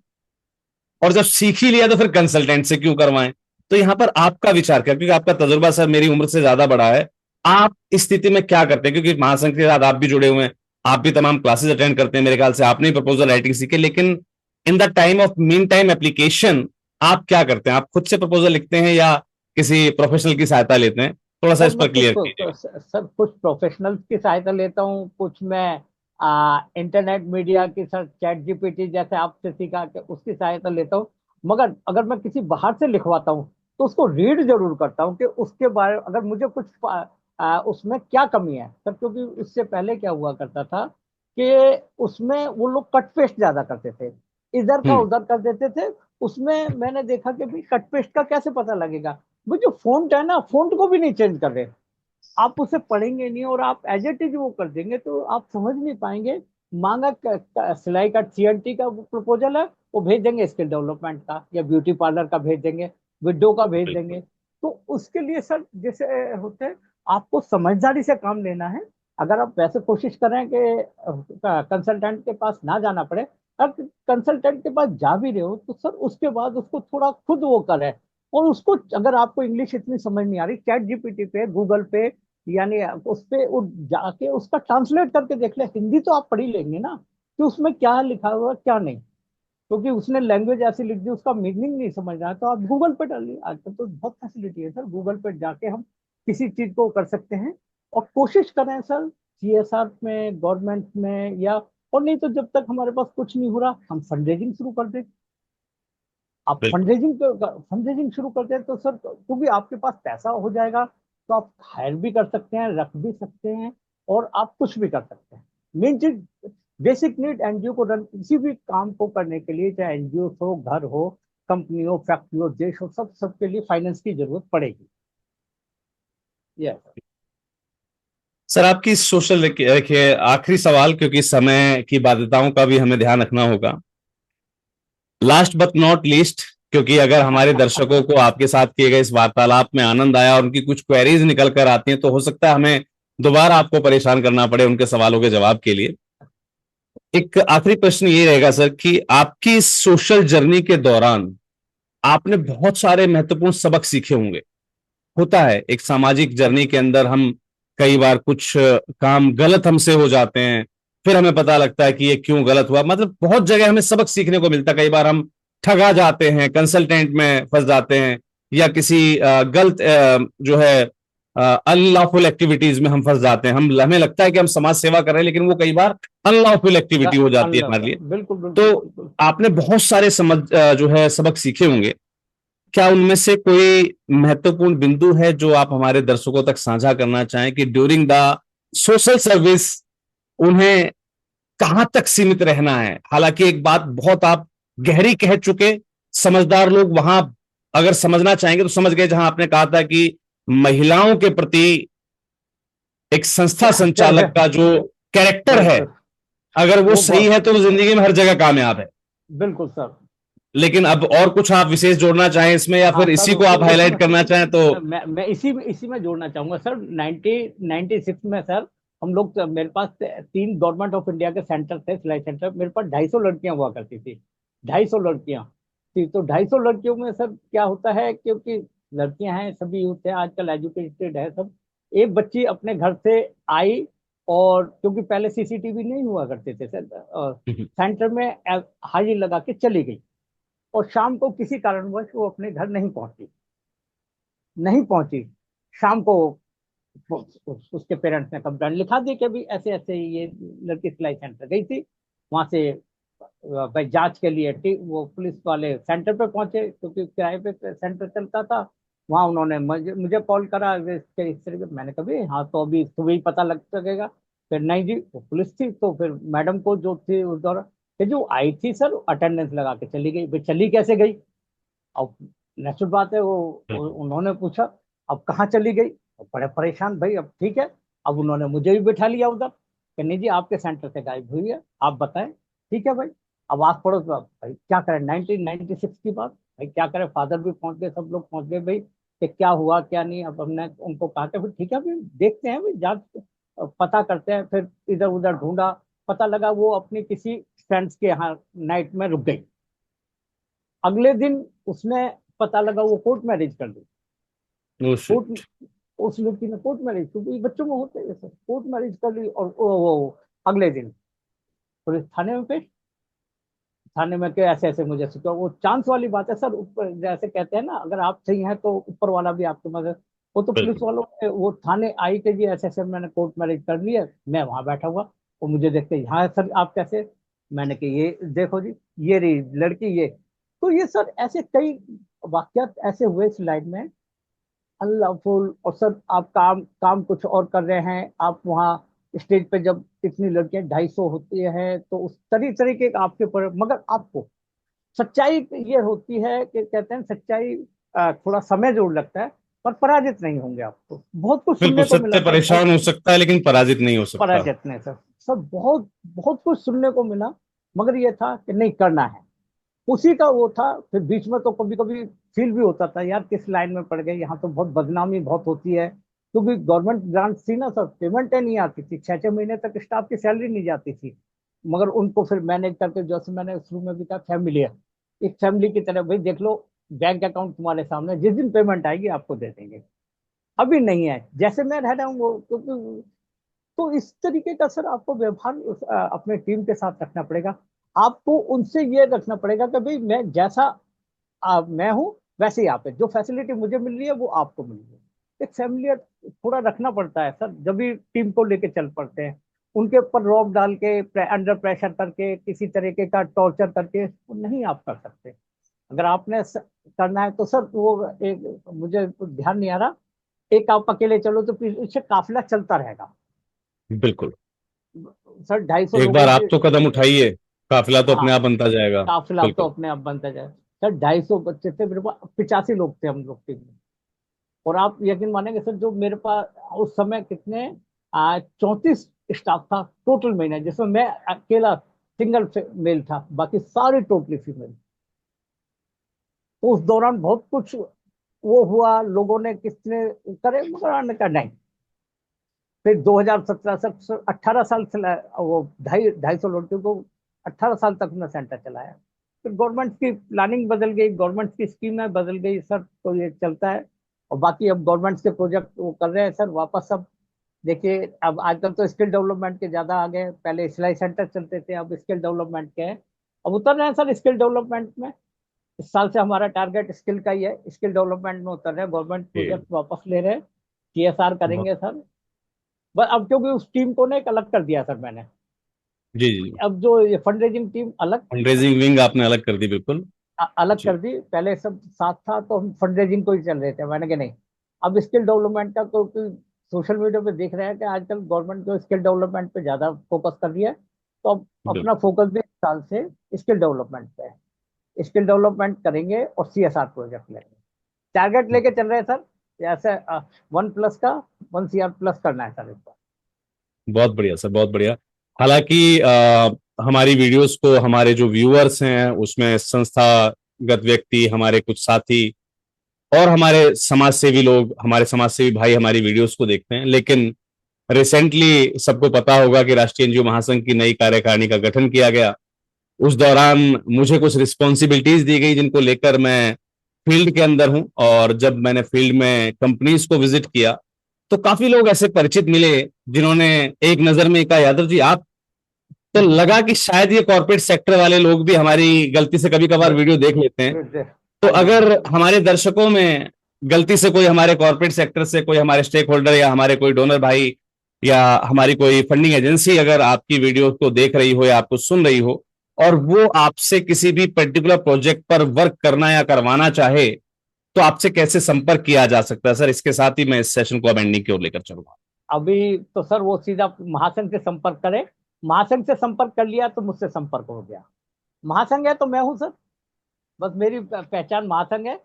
Speaker 1: और जब सीख ही लिया तो फिर कंसल्टेंट से क्यों करवाएं। तो यहां पर आपका विचार क्या, क्योंकि आपका तजुर्बा सर मेरी उम्र से ज्यादा बड़ा है, आप इस स्थिति में क्या करते हैं? क्योंकि महासंघ के साथ आप भी जुड़े हुए हैं, आप भी तमाम क्लासेस अटेंड करते हैं, मेरे ख्याल से आपने प्रपोजल राइटिंग सीखे, लेकिन in the time of mean time application आप क्या करते हैं? आप खुद से प्रपोजल लिखते हैं या किसी प्रोफेशनल की सहायता लेते हैं? थोड़ा सा
Speaker 2: सर
Speaker 1: इस
Speaker 2: मैं
Speaker 1: पर क्लियर कीजिएगा।
Speaker 2: सर कुछ प्रोफेशनल्स की सहायता लेता हूँ, कुछ मैं इंटरनेट मीडिया की, सर चैट जीपीटी जैसे आपसे सीखा कि उसकी सहायता लेता हूँ। मगर अगर मैं किसी बाहर से लिखवाता हूँ तो उसको रीड जरूर करता हूँ कि उसके बारे, अगर मुझे कुछ उसमें क्या कमी है सर। क्योंकि इससे पहले क्या हुआ करता था कि उसमें वो लोग कट पेस्ट ज्यादा करते थे, इधर का
Speaker 1: हम्म।
Speaker 2: उधर कर देते थे। उसमें मैंने देखा कि भाई कट पेस्ट का कैसे पता लगेगा, वो जो फॉन्ट है ना, फॉन्ट को भी नहीं चेंज कर रहे। आप उसे पढ़ेंगे नहीं और आप एज इट इज वो कर देंगे तो आप समझ नहीं पाएंगे। मांगा सिलाई का सीएनटी का प्रपोजल है, वो भेज देंगे स्किल डेवलपमेंट का या ब्यूटी पार्लर का भेज देंगे, विडो का भेज
Speaker 1: बिल्कुल।
Speaker 2: देंगे। तो उसके लिए सर जैसे होते हैं, आपको समझदारी से काम लेना है। अगर आप वैसे कोशिश करें कि कंसल्टेंट के पास ना जाना पड़े, अगर कंसल्टेंट के पास जा भी रहे हो तो सर उसके बाद उसको थोड़ा खुद वो करें। और उसको, अगर आपको इंग्लिश इतनी समझ नहीं आ रही, चैट जीपीटी पे, गूगल पे, यानी उस पे वो जाके उसका ट्रांसलेट करके देख ले। हिंदी तो आप पढ़ ही लेंगे ना कि उसमें क्या लिखा हुआ है क्या नहीं, क्योंकि उसने लैंग्वेज ऐसी लिख दी, उसका मीनिंग नहीं समझ रहा है तो आप गूगल पे डालिए। आजकल तो बहुत फैसिलिटी है सर, गूगल पे जाके हम किसी चीज को कर सकते हैं। और कोशिश करें सर सीएसआर में, गवर्नमेंट में, या और नहीं तो जब तक हमारे पास कुछ नहीं हो रहा हम फंड रेजिंग शुरू कर दें। आप
Speaker 1: बिल्कुल।
Speaker 2: फंड रेजिंग शुरू करते हैं तो सर, क्योंकि आपके पास पैसा हो जाएगा तो आप हायर भी कर सकते हैं, रख भी सकते हैं, और आप कुछ भी कर सकते हैं। मेन चीज, बेसिक नीड एनजीओ को रन, किसी भी काम को करने के लिए, चाहे एनजीओ हो, घर हो, कंपनी हो, फैक्ट्री हो, देश हो, सबके लिए फाइनेंस की जरूरत पड़ेगी। यस।
Speaker 1: सर आपकी सोशल, देखिए आखिरी सवाल, क्योंकि समय की बाध्यताओं का भी हमें ध्यान रखना होगा, लास्ट बट नॉट लीस्ट, क्योंकि अगर हमारे दर्शकों को आपके साथ किए गए इस वार्तालाप में आनंद आया और उनकी कुछ क्वेरीज निकल कर आती हैं, तो हो सकता है हमें दोबारा आपको परेशान करना पड़े उनके सवालों के जवाब के लिए। एक आखिरी प्रश्न ये रहेगा सर कि आपकी सोशल जर्नी के दौरान आपने बहुत सारे महत्वपूर्ण सबक सीखे होंगे। होता है एक सामाजिक जर्नी के अंदर, हम कई बार कुछ काम गलत हमसे हो जाते हैं, फिर हमें पता लगता है कि ये क्यों गलत हुआ, मतलब बहुत जगह हमें सबक सीखने को मिलता है। कई बार हम ठगा जाते हैं, कंसल्टेंट में फंस जाते हैं, या किसी गलत जो है अनलॉफुल एक्टिविटीज में हम फंस जाते हैं। हमें लगता है कि हम समाज सेवा कर रहे हैं, लेकिन वो कई बार अनलॉफुल एक्टिविटी हो जाती है
Speaker 2: अल्लाह
Speaker 1: हमारे
Speaker 2: का,
Speaker 1: लिए।
Speaker 2: बिल्कुल बिल्कुल
Speaker 1: तो
Speaker 2: बिल्कुल।
Speaker 1: आपने बहुत सारे जो है सबक सीखे होंगे, क्या उनमें से कोई महत्वपूर्ण बिंदु है जो आप हमारे दर्शकों तक साझा करना चाहें कि ड्यूरिंग द सोशल सर्विस उन्हें कहां तक सीमित रहना है? हालांकि एक बात बहुत आप गहरी कह चुके, समझदार लोग वहां अगर समझना चाहेंगे तो समझ गए, जहां आपने कहा था कि महिलाओं के प्रति एक संस्था
Speaker 2: क्या
Speaker 1: संचालक का जो कैरेक्टर है,
Speaker 2: बिल्कुल।
Speaker 1: अगर वो
Speaker 2: वो
Speaker 1: सही
Speaker 2: बहुत,
Speaker 1: है तो वो जिंदगी में हर जगह कामयाब है।
Speaker 2: बिल्कुल सर।
Speaker 1: लेकिन अब और कुछ आप विशेष जोड़ना चाहें इसमें, या
Speaker 2: हाँ
Speaker 1: फिर
Speaker 2: सर,
Speaker 1: इसी को आप
Speaker 2: उसमें
Speaker 1: हाईलाइट करना चाहें तो?
Speaker 2: मैं इसी में जोड़ना चाहूंगा सर। 96 में सर, हम लोग, मेरे पास 3 गवर्नमेंट ऑफ इंडिया के सेंटर थे, सिलाई सेंटर। मेरे पास 250 लड़कियां हुआ करती थी। 250 लड़कियां थी। तो 250 लड़कियों में सर क्या होता है, क्योंकि लड़कियां हैं, सभी यूथ है आजकल, एजुकेटेड है सब। एक बच्ची अपने घर से आई, और क्योंकि पहले सीसीटीवी नहीं हुआ करते थे सर, सेंटर में हाजिर लगा के चली गई। और शाम को किसी कारणवश वो अपने घर नहीं पहुंची। शाम को उसके पेरेंट्स ने कंप्लेंट लिखा दी कि भी ऐसे ऐसे ये लड़की सिलाई सेंटर गई थी। वहां से भाई जांच के लिए वो पुलिस वाले सेंटर पे पहुंचे, क्योंकि किराए पे सेंटर चलता था। वहां उन्होंने मुझे कॉल करा इस तरीके। मैंने कहा भी हाँ, तो अभी सुबह ही पता लग सकेगा। फिर नहीं जी, वो पुलिस थी। तो फिर मैडम को जो थी उस दौरान, कि जो आई थी सर, अटेंडेंस लगा के चली गई। भाई चली कैसे गई? अब नेचुरल बात है, उन्होंने पूछा अब कहाँ चली गई? बड़े परेशान भाई। अब ठीक है, अब उन्होंने मुझे भी बैठा लिया उधर कि नहीं जी, आपके सेंटर से गायब हुई है, आप बताएं। ठीक है भाई। अब आस पड़ोस भाई क्या करें, 1996 की बात, भाई क्या करें, फादर भी पहुंच गए, सब लोग पहुंच गए भाई कि क्या हुआ क्या नहीं। अब हमने उनको कहा कि फिर ठीक है भाई, देखते हैं भाई, जांच पता करते हैं। फिर इधर उधर ढूंढा, पता लगा वो अपनी किसी फ्रेंड्स के यहाँ नाइट में रुक गई। अगले दिन उसने, पता लगा वो कोर्ट मैरिज कर दी।
Speaker 1: ओ
Speaker 2: कोर्ट,
Speaker 1: शिट।
Speaker 2: उस लड़की ने कोर्ट मैरिज, क्योंकि बच्चों में होते हैं सर, कोर्ट मैरिज कर ली। और वो अगले दिन पुलिस थाने में पेश। थाने में क्या, ऐसे ऐसे मुझे सिखा, वो चांस वाली बात है सर। ऊपर जैसे कहते हैं ना, अगर आप सही हैं तो ऊपर वाला भी आपकी मदद। वो तो पुलिस
Speaker 1: बिल्कुल।
Speaker 2: वालों ने, वो थाने आई कि जी ऐसे ऐसे मैंने कोर्ट मैरिज कर ली है। मैं वहां बैठा हुआ, वो मुझे देखते, हाँ सर आप कैसे? मैंने कहा ये देखो जी, ये रही लड़की ये। तो ये सर ऐसे कई वाकयात ऐसे हुए इस लाइन में, अल्लाह फुल। और सर आप काम काम कुछ और कर रहे हैं, आप वहाँ स्टेज पे जब इतनी लड़कियां 250 होती है, तो उस तरीके के आपके पर, मगर आपको सच्चाई ये होती है कि कहते हैं सच्चाई थोड़ा समय जरूर लगता है, पर पराजित नहीं होंगे। आपको बहुत कुछ
Speaker 1: बिल्कुल,
Speaker 2: सुनने को
Speaker 1: सत्य
Speaker 2: मिला सर,
Speaker 1: परेशान हो सकता है लेकिन पराजित नहीं हो सकता।
Speaker 2: पराजित नहीं सर। सर बहुत बहुत कुछ सुनने को मिला, मगर ये था कि नहीं करना है, उसी का वो था। फिर बीच में तो कभी कभी फील भी होता था यार, किस लाइन में पड़ गए, यहाँ तो बहुत बदनामी बहुत होती है। क्योंकि गवर्नमेंट ग्रांट थी ना सर, पेमेंट नहीं आती थी, 6 6 महीने तक स्टाफ की सैलरी नहीं जाती थी। मगर उनको फिर मैनेज करके, जैसे मैंने शुरू में भी कहा, फैमिली है, एक फैमिली की तरह, भाई देख लो, बैंक अकाउंट तुम्हारे सामने, जिस दिन पेमेंट आएगी आपको दे देंगे। अभी नहीं है, जैसे मैं रह रहा हूँ वो, क्योंकि तो इस तरीके का सर आपको व्यवहार अपने टीम के साथ रखना पड़ेगा। आपको उनसे ये रखना पड़ेगा कि भाई मैं जैसा मैं हूँ वैसे ही आप है, जो फैसिलिटी मुझे मिल रही है वो आपको मिल रही है। एक फैमिलियर थोड़ा रखना पड़ता है सर, जब भी टीम को लेके चल पड़ते हैं। उनके ऊपर रॉब डाल के, अंडर प्रेशर करके, किसी तरीके का टॉर्चर करके वो नहीं आप कर सकते। अगर आपने करना है तो सर वो एक, मुझे ध्यान नहीं आ रहा, एक आप अकेले चलो तो पीछे काफिला चलता रहेगा
Speaker 1: बिल्कुल।
Speaker 2: सर, 250
Speaker 1: एक
Speaker 2: लोगों
Speaker 1: बार आप
Speaker 2: की।
Speaker 1: तो कदम उठाइए, काफिला तो
Speaker 2: हाँ,
Speaker 1: अपने आप बनता जाएगा।
Speaker 2: काफिला तो
Speaker 1: बिल्कुल।
Speaker 2: अपने आप बनता जाए। सर 250 बच्चे थे मेरे पास, 85 लोग थे हम लोग टीम में। और आप यकीन मानेंगे सर, जो मेरे पास उस समय कितने 34 स्टाफ था टोटल महीने, जिसमें मैं अकेला सिंगल मेल था, बाकी सारे टोटली फीमेल। तो उस दौरान बहुत कुछ वो हुआ, लोगों ने किसने करे, मगर आने का नहीं। फिर 2017 से 18 साल चलाया वो, 250 लड़कियों को 18 साल तक मैं सेंटर चलाया। फिर गवर्नमेंट की प्लानिंग बदल गई, गवर्नमेंट की स्कीमें बदल गई सर, तो ये चलता है। और बाकी अब गवर्नमेंट के प्रोजेक्ट वो कर रहे हैं सर वापस सब। देखिए अब आजकल तो स्किल डेवलपमेंट के ज्यादा आ गए, पहले सिलाई सेंटर चलते थे, अब स्किल डेवलपमेंट के हैं। अब उतर रहे हैं सर स्किल डेवलपमेंट में। इस साल से हमारा टारगेट स्किल का ही है, स्किल डेवलपमेंट में उतर रहे हैं, गवर्नमेंट
Speaker 1: जी।
Speaker 2: प्रोजेक्ट वापस ले रहे हैं, TSR
Speaker 1: बहुत।
Speaker 2: करेंगे सर। बस अब क्योंकि उस टीम को ना एक अलग कर दिया सर मैंने।
Speaker 1: जी जी।
Speaker 2: अब जो ये फंड रेजिंग टीम अलग,
Speaker 1: फंड रेजिंग विंग आपने अलग कर दी, बिल्कुल।
Speaker 2: अलग
Speaker 1: जी।
Speaker 2: कर दी। पहले सब साथ था तो हम फंड रेजिंग को ही चल रहे थे, मैंने कहा नहीं, अब स्किल डेवलपमेंट का, क्योंकि सोशल मीडिया पे देख रहे हैं कि आजकल गवर्नमेंट जो स्किल डेवलपमेंट पे ज्यादा फोकस कर रही है, तो अब
Speaker 1: बिल्कुल।
Speaker 2: अपना फोकस भी इस साल से स्किल डेवलपमेंट पे है। स्किल डेवलपमेंट करेंगे और CSR प्रोजेक्ट लेंगे, टारगेट लेके चल रहे हैं सर। जैसे 1+ का 1 CR+ करना है सर इस बार।
Speaker 1: बहुत बढ़िया सर, बहुत बढ़िया। हालांकि हमारी वीडियोस को हमारे जो व्यूअर्स हैं उसमें संस्थागत व्यक्ति, हमारे कुछ साथी और हमारे समाज सेवी लोग, हमारे समाज सेवी भाई हमारी वीडियोस को देखते हैं, लेकिन रिसेंटली सबको पता होगा कि राष्ट्रीय एनजीओ महासंघ की नई कार्यकारिणी का गठन किया गया। उस दौरान मुझे कुछ रिस्पॉन्सिबिलिटीज दी गई जिनको लेकर मैं फील्ड के अंदर हूं। और जब मैंने फील्ड में कंपनीज को विजिट किया तो काफी लोग ऐसे परिचित मिले जिन्होंने एक नजर में कहा, यादव जी आप, तो लगा कि शायद ये कॉर्पोरेट सेक्टर वाले लोग भी हमारी गलती से कभी कभार वीडियो देख लेते हैं। तो
Speaker 2: हाँ जी,
Speaker 1: अगर हमारे दर्शकों में गलती से कोई हमारे कॉर्पोरेट सेक्टर से कोई हमारे स्टेक होल्डर या हमारे कोई डोनर भाई या हमारी कोई फंडिंग एजेंसी अगर आपकी वीडियो को देख रही हो या आपको सुन रही हो और वो आपसे किसी भी पर्टिकुलर प्रोजेक्ट पर वर्क करना या करवाना चाहे तो आपसे कैसे संपर्क किया जा सकता है सर? इसके साथ ही मैं इस सेशन को अब एंडिंग की ओर लेकर चलूंगा।
Speaker 2: अभी तो सर वो सीधा महासंघ से संपर्क करे, महासंघ से संपर्क कर लिया तो मुझसे संपर्क हो गया। महासंघ है तो मैं हूँ सर, बस मेरी पहचान महासंघ है।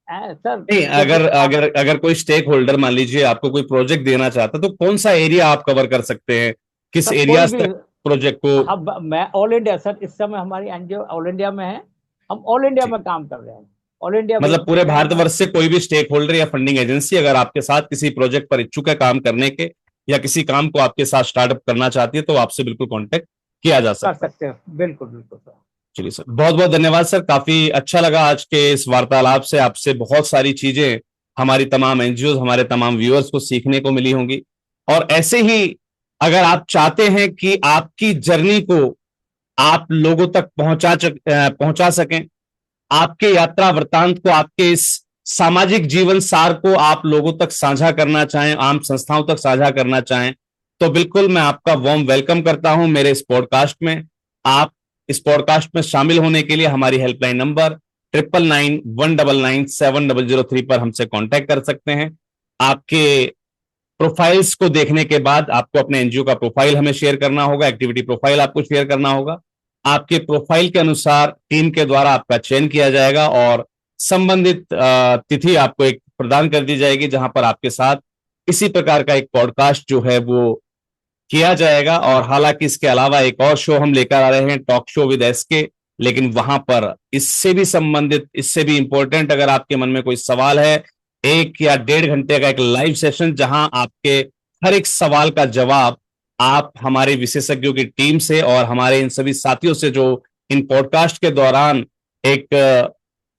Speaker 2: सर
Speaker 1: नहीं,
Speaker 2: देखिए
Speaker 1: अगर अगर अगर कोई स्टेक होल्डर मान लीजिए आपको कोई प्रोजेक्ट देना चाहता तो कौन सा एरिया आप कवर कर सकते हैं, किस
Speaker 2: सर कोई
Speaker 1: एरियाज
Speaker 2: भी,
Speaker 1: तक प्रोजेक्ट को?
Speaker 2: हम मैं ऑल इंडिया सर, इस समय हमारी एनजीओ ऑल इंडिया में है, हम ऑल इंडिया
Speaker 1: ठीक,
Speaker 2: में काम कर रहे हैं, ऑल इंडिया
Speaker 1: मतलब
Speaker 2: विजिट
Speaker 1: पूरे
Speaker 2: करते हैं हम।
Speaker 1: भारतवर्ष से कोई भी स्टेक होल्डर या फंडिंग एजेंसी अगर आपके साथ किसी प्रोजेक्ट पर इच्छुक है काम करने के या किसी काम को आपके साथ स्टार्टअप करना चाहती है तो आपसे बिल्कुल कांटेक्ट किया जा
Speaker 2: कर
Speaker 1: सकता है।
Speaker 2: सकते हैं, बिल्कुल बिल्कुल सर।
Speaker 1: चलिए सर, बहुत बहुत धन्यवाद सर, काफी अच्छा लगा आज के इस वार्तालाप से। आपसे बहुत सारी चीजें हमारी तमाम एनजीओ, हमारे तमाम व्यूअर्स को सीखने को मिली होंगी। और ऐसे ही अगर आप चाहते हैं कि आपकी जर्नी को आप लोगों तक पहुंचा सकें, आपके यात्रा वृतांत को, आपके इस सामाजिक जीवन सार को आप लोगों तक साझा करना चाहें, आम संस्थाओं तक साझा करना चाहें, तो बिल्कुल मैं आपका वार्म वेलकम करता हूं मेरे इस पॉडकास्ट में। आप इस पॉडकास्ट में शामिल होने के लिए हमारी हेल्पलाइन नंबर 9991997003 पर हमसे कांटेक्ट कर सकते हैं। आपके प्रोफाइल्स को देखने के बाद आपको अपने एनजीओ का प्रोफाइल हमें शेयर करना होगा, एक्टिविटी प्रोफाइल आपको शेयर करना होगा। आपके प्रोफाइल के अनुसार टीम के द्वारा आपका चयन किया जाएगा और संबंधित तिथि आपको एक प्रदान कर दी जाएगी जहां पर आपके साथ इसी प्रकार का एक पॉडकास्ट जो है वो किया जाएगा। और हालांकि इसके अलावा एक और शो हम लेकर आ रहे हैं, टॉक शो विद एसके, लेकिन वहां पर इससे भी संबंधित, इससे भी इंपॉर्टेंट अगर आपके मन में कोई सवाल है, 1 या 1.5 घंटे का एक लाइव सेशन जहां आपके हर एक सवाल का जवाब आप हमारे विशेषज्ञों की टीम से और हमारे इन सभी साथियों से जो इन पॉडकास्ट के दौरान एक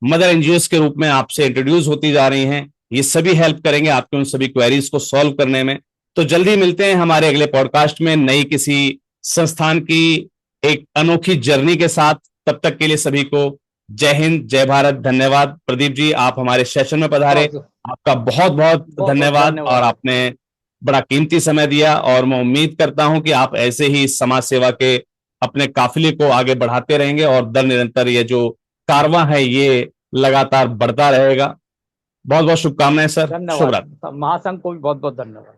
Speaker 1: मदर एनजीओ के रूप में आपसे इंट्रोड्यूस होती जा रही हैं, ये सभी हेल्प करेंगे आपके उन सभी क्वेरीज को सॉल्व करने में। तो जल्दी मिलते हैं हमारे अगले पॉडकास्ट में नई किसी संस्थान की एक अनोखी जर्नी के साथ। तब तक के लिए सभी को जय हिंद, जय भारत, धन्यवाद। प्रदीप जी, आप हमारे सेशन में पधारे,
Speaker 2: बहुत
Speaker 1: आपका बहुत बहुत
Speaker 2: बहुत बहुत
Speaker 1: धन्यवाद और
Speaker 2: धन्यवाद।
Speaker 1: आपने बड़ा कीमती समय दिया। और मैं उम्मीद करता हूं कि आप ऐसे ही समाज सेवा के अपने काफिले को आगे बढ़ाते रहेंगे और दर निरंतर ये जो कारवां है ये लगातार बढ़ता रहेगा। बहुत बहुत शुभकामनाएं सर, शुभ रात्रि।
Speaker 2: धन्यवाद महासंघ को भी बहुत बहुत धन्यवाद।